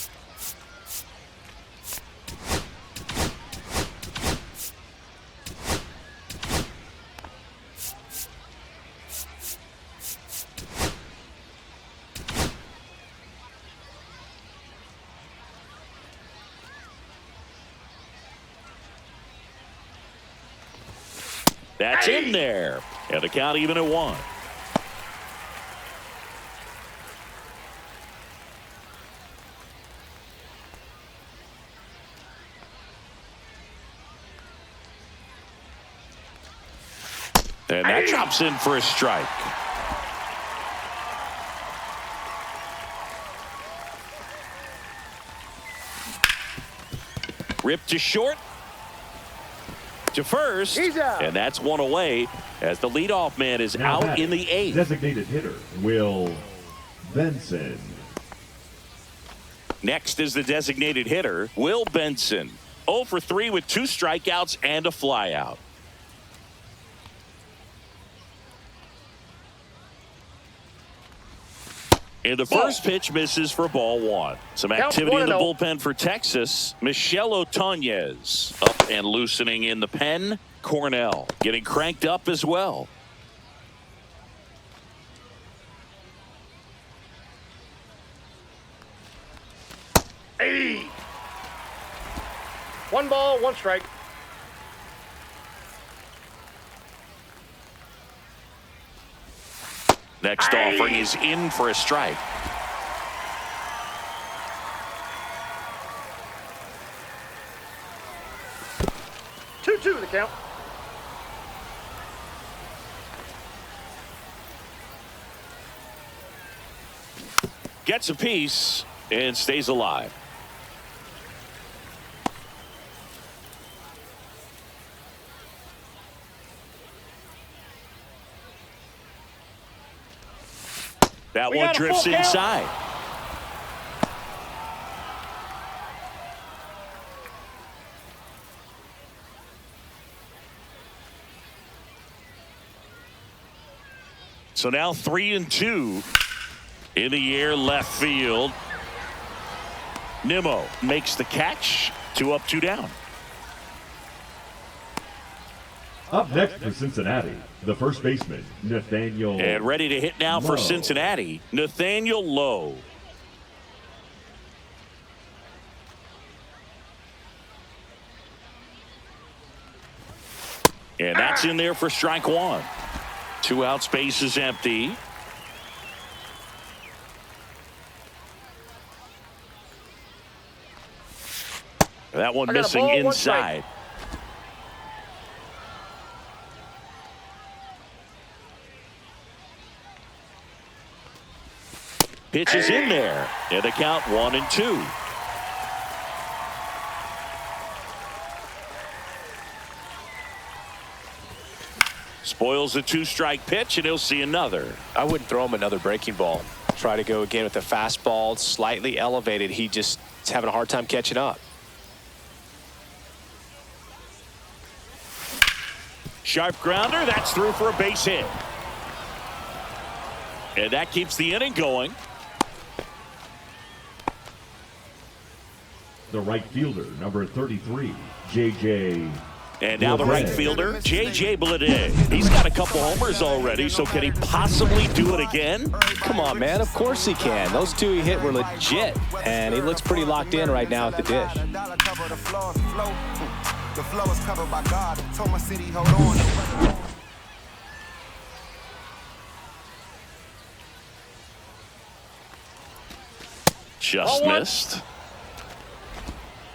That's in there. And the count even at 1. And that drops in for a strike. Ripped to short. To first, and that's 1 away as the leadoff man is Now out in the 8th. Designated hitter, Will Benson. Next is the designated hitter, Will Benson. 0 for 3 with 2 strikeouts and a flyout. And the first pitch misses for ball 1. Some activity in the bullpen for Texas. Michel Otañez up and loosening in the pen. Cornell getting cranked up as well. Hey. 1 ball, 1 strike. Next offering is in for a strike. Two the count. Gets a piece and stays alive. That one drifts inside. So now 3-2 in the air left field. Nimmo makes the catch. 2 up, 2 down. Up next for Cincinnati, the first baseman, Nathaniel. And ready to hit now for Cincinnati, Nathaniel Lowe. And that's in there for strike 1. 2 out, space is empty. That one missing inside. Pitch is in there. And the count 1-2. Spoils a 2-strike pitch, and he'll see another. I wouldn't throw him another breaking ball. Try to go again with the fastball, slightly elevated. He just is having a hard time catching up. Sharp grounder. That's through for a base hit. And that keeps the inning going. the right fielder, number 33, JJ. And now the right fielder, JJ Bleday. He's got a couple homers already, so can he possibly do it again? Come on, man. Of course he can. Those two he hit were legit, and he looks pretty locked in right now at the dish. The flow is covered by God. Told my city, hold on. Just missed.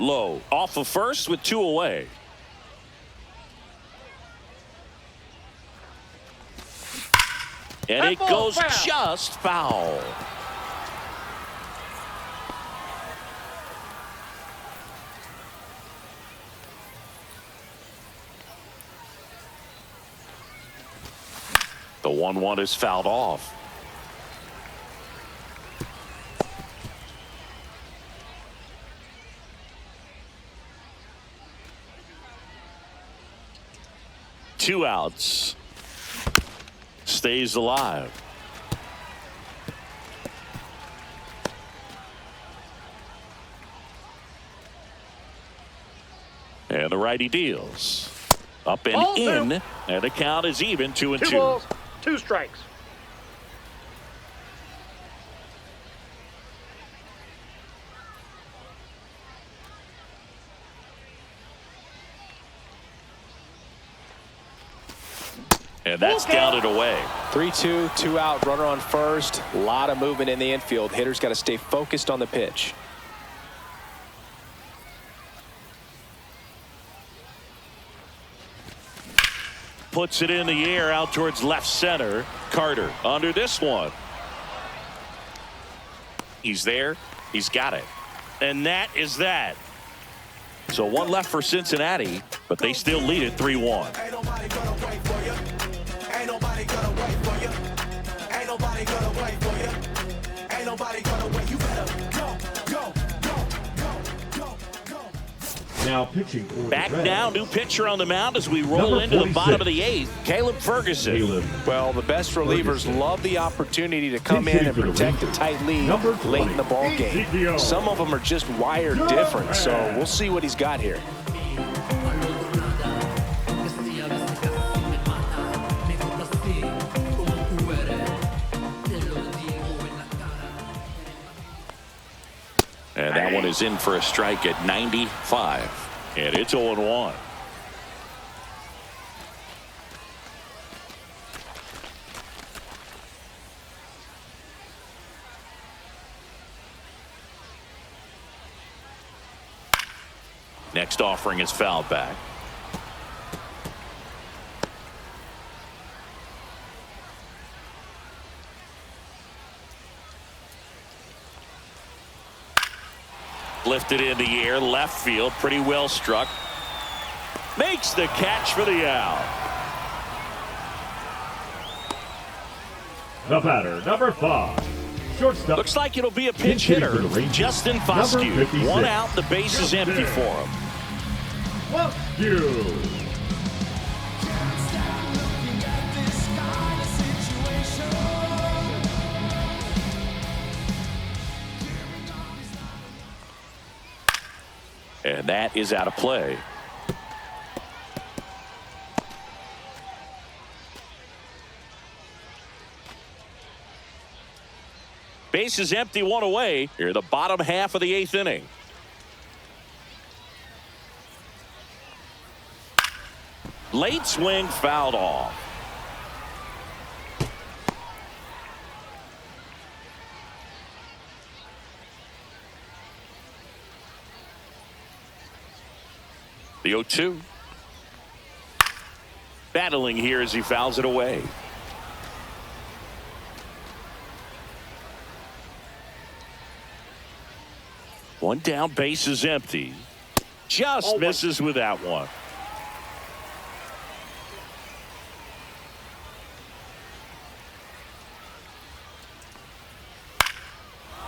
Lowe off of first with 2 away. And it goes just foul. The 1-1 is fouled off. Two outs. Stays alive. And the righty deals. Up and in. And the count is even 2-2. 2 balls, 2 strikes. And that's counted away. 3-2, 2 out, runner on first. A lot of movement in the infield. Hitters got to stay focused on the pitch. Puts it in the air out towards left center. Carter under this one. He's there. He's got it. And that is that. So 1 left for Cincinnati, but they still lead it 3-1. Ain't nobody gonna wait for you. Ain't nobody gonna wait for you. Ain't nobody gonna wait for you. Ain't nobody gonna wait. You better go, go, go, go, go, go. Now pitching for the Back Reds. now, new pitcher on the mound as we roll Number into the 46. bottom of the 8th. Caleb Ferguson. Well, the best relievers love the opportunity to come in and protect a tight lead Number late in the ball game. Ezekiel. Some of them are just wired different, so we'll see what he's got here. And that one is in for a strike at 95. And it's 0-1. Next offering is fouled back. Lifted in the air, left field, pretty well struck. Makes the catch for the out. The batter, number 5. Shortstop. Looks like it'll be a pinch hitter. Justin Foscue. 1 out, the base is empty for him. Foscue. And that is out of play. Base is empty, 1 away. Here, the bottom half of the 8th inning. Late swing fouled off. The 0-2. Battling here as he fouls it away. One down, base is empty. Just misses with that one.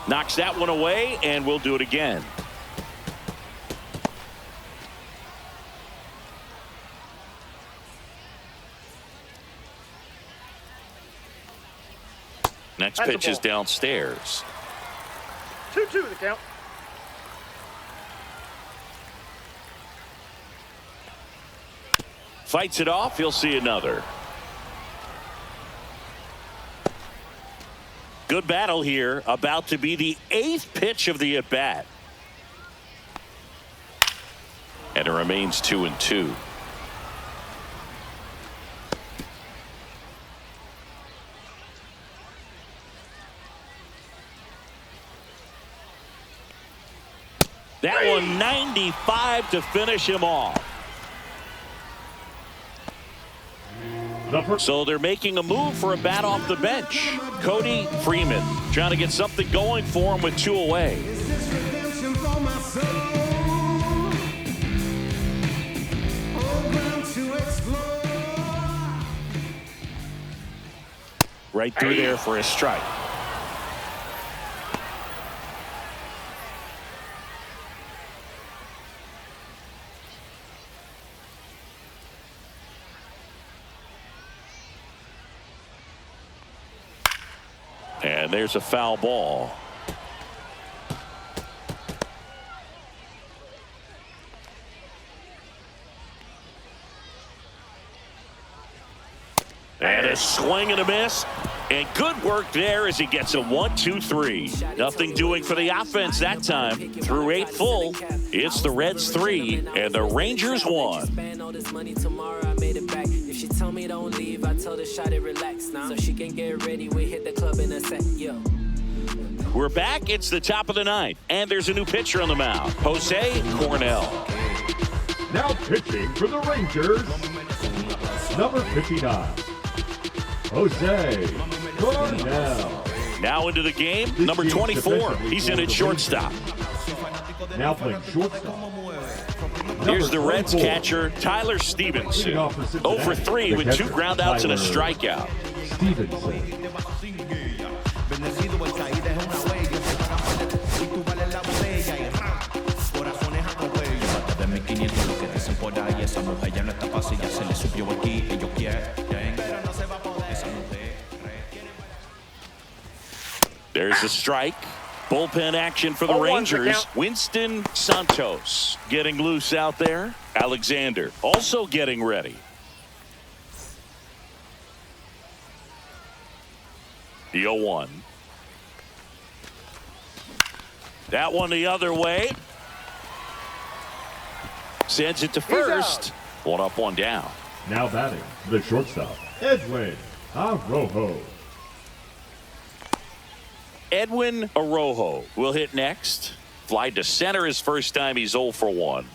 Knocks that one away, and we'll do it again. Next pitch is downstairs. 2-2 the count. Fights it off. He'll see another. Good battle here. About to be the 8th pitch of the at-bat. And it remains 2-2. That one 95 to finish him off. So they're making a move for a bat off the bench. Cody Freeman trying to get something going for him with 2 away. Right through there for a strike. And there's a foul ball. And a swing and a miss. And good work there as he gets a 1-2-3. Nothing doing for the offense that time. Through 8 full, it's the Reds 3 and the Rangers 1. She told me don't leave, I told her shot it relax now. So she can get ready, we hit the club in a sec, yo. We're back, it's the top of the 9th, and there's a new pitcher on the mound, Jose Cornell. Now pitching for the Rangers, number 59, Jose Cornell. Now into the game, number 24, he's in at shortstop. Now playing shortstop. Here's the Reds catcher, Tyler Stephenson. 0 for 3 with 2 groundouts and a strikeout. There's a strike. Bullpen action for the Rangers. Winston Santos getting loose out there. Alexander also getting ready. The 0-1. That one the other way. Sends it to first. 1 up, 1 down. Now batting, the shortstop, Edwin Arrojo. Edwin Arrojo will hit next. Fly to center his first time. He's 0 for 1.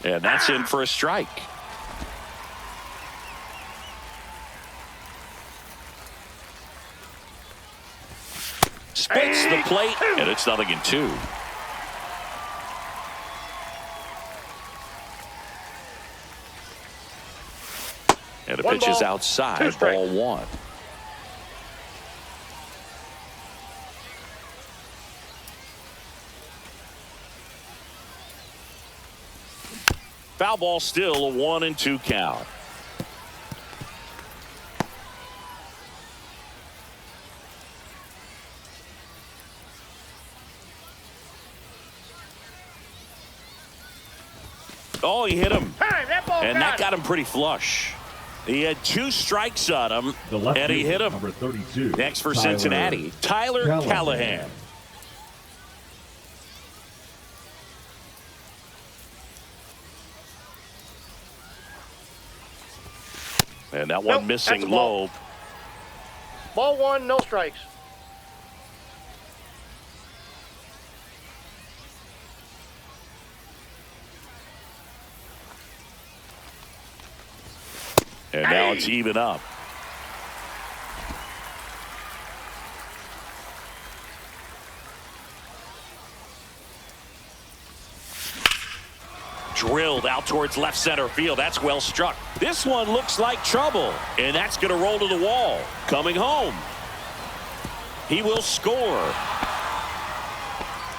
And that's in for a strike. Spits the plate, and it's 0-2. And the pitch is outside, ball 1. Foul ball, still a 1-2 count. Oh, he hit him. And that got him pretty flush. He had 2 strikes on him, and he hit him. Number 32. Next for Cincinnati, Tyler Callihan. And that one missing low. Ball 1, no strikes. And now it's even up. Drilled out towards left center field. That's well struck. This one looks like trouble. And that's going to roll to the wall. Coming home. He will score.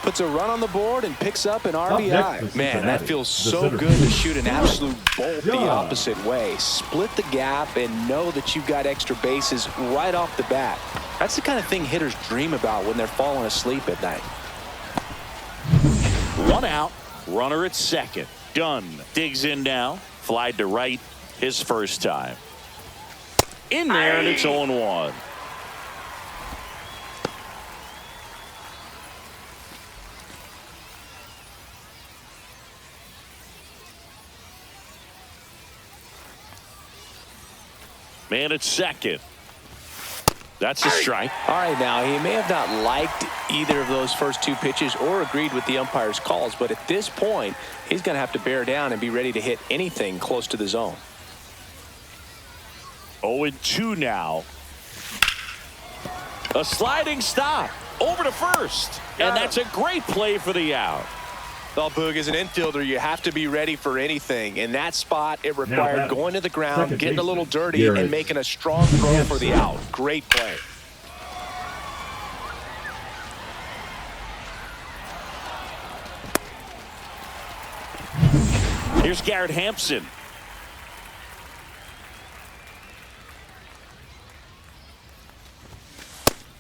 Puts a run on the board and picks up an RBI. Man, that feels so good to shoot an absolute bolt the opposite way. Split the gap and know that you've got extra bases right off the bat. That's the kind of thing hitters dream about when they're falling asleep at night. One out, runner at second. Dunn digs in now, flied to right his first time. In there, and it's 0-1. Man at second. That's a strike. All right, now, he may have not liked either of those first two pitches or agreed with the umpire's calls, but at this point, he's going to have to bear down and be ready to hit anything close to the zone. 0-2 now. A sliding stop over to first, and that's a great play for the out. Well, Boog, as an infielder, you have to be ready for anything. In that spot, it required going to the ground, getting a little dirty, and making a strong throw for the out. Great play. Here's Garrett Hampson.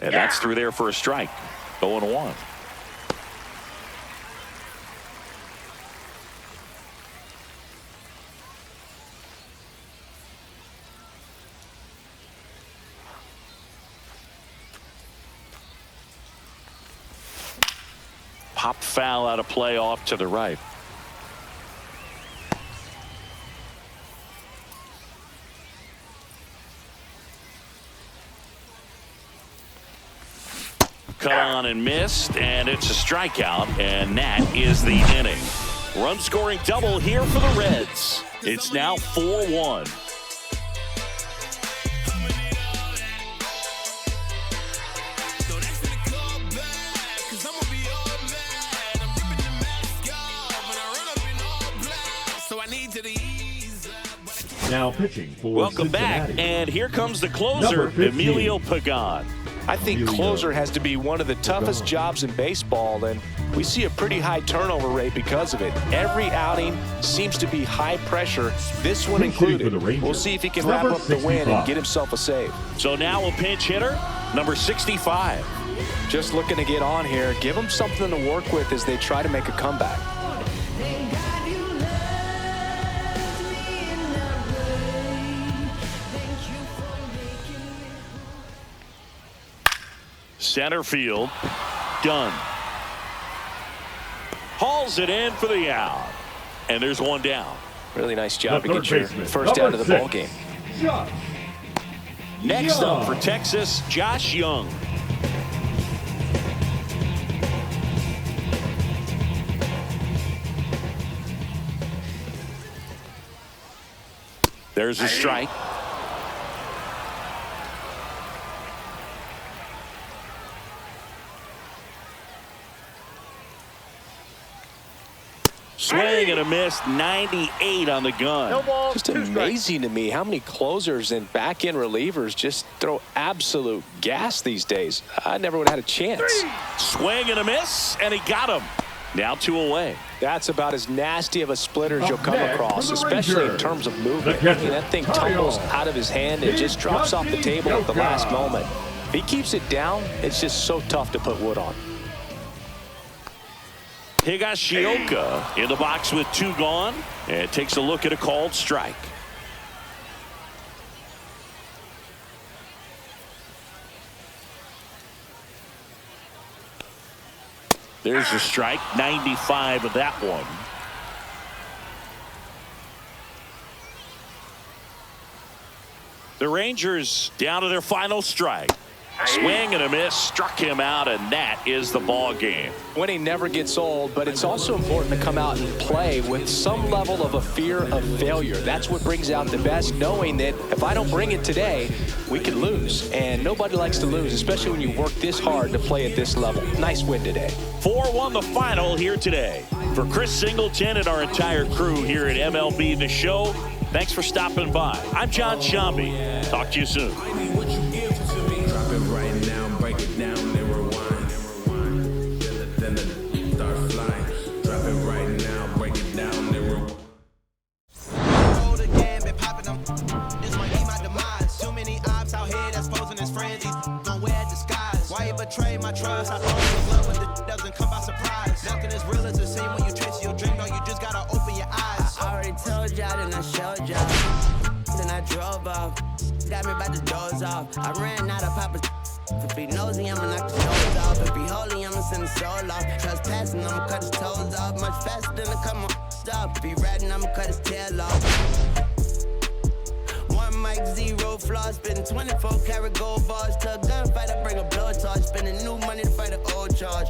And that's through there for a strike. 0-1. Popped foul out of play off to the right. Cut on and missed, and it's a strikeout, and that is the inning. Run scoring double here for the Reds. It's now 4-1. Now pitching for Welcome Cincinnati. back, and here comes the closer, Emilio Pagan. I think closer has to be one of the toughest jobs in baseball, and we see a pretty high turnover rate because of it. Every outing seems to be high pressure, this one included. We'll see if he can wrap up the win and get himself a save. So now a pinch hitter, number 65. Just looking to get on here. Give him something to work with as they try to make a comeback. Center field, Dunn. Hauls it in for the out. And there's one down. Really nice job to get your first out of the ball game. Next up for Texas, Josh Jung. There's a strike. Swing and a miss, 98 on the gun. Just amazing to me how many closers and back-end relievers just throw absolute gas these days. I never would have had a chance. Swing and a miss, and he got him. Now 2 away. That's about as nasty of a splitter as you'll come across, especially in terms of movement. I mean, that thing tumbles out of his hand and just drops off the table at the last moment. If he keeps it down, it's just so tough to put wood on. Higashioka in the box with 2 gone, and takes a look at a called strike. There's a strike, 95 of that one. The Rangers down to their final strike. Swing and a miss, struck him out, and that is the ball game. Winning never gets old, but it's also important to come out and play with some level of a fear of failure. That's what brings out the best, knowing that if I don't bring it today, we could lose. And nobody likes to lose, especially when you work this hard to play at this level. Nice win today. 4-1 the final here today. For Chris Singleton and our entire crew here at MLB The Show, thanks for stopping by. I'm John Shambi. Talk to you soon. Betray my trust. I thought it was love, but it doesn't come by surprise. Nothing as real as it seems. told y'all, then I showed y'all. Then I drove off. Got me about to doze off. I ran out of Papa's. If he nosy, I'ma knock the toes off. If he holy, I'ma send his soul off. Trespassing, I'ma cut his toes off. Much faster than a come on stop. If he ratting, I'ma cut his tail off. One mic, 0 flaws. Spitting 24 karat gold bars. To a gunfight, I bring a blow torch. Spending new money to fight an old charge.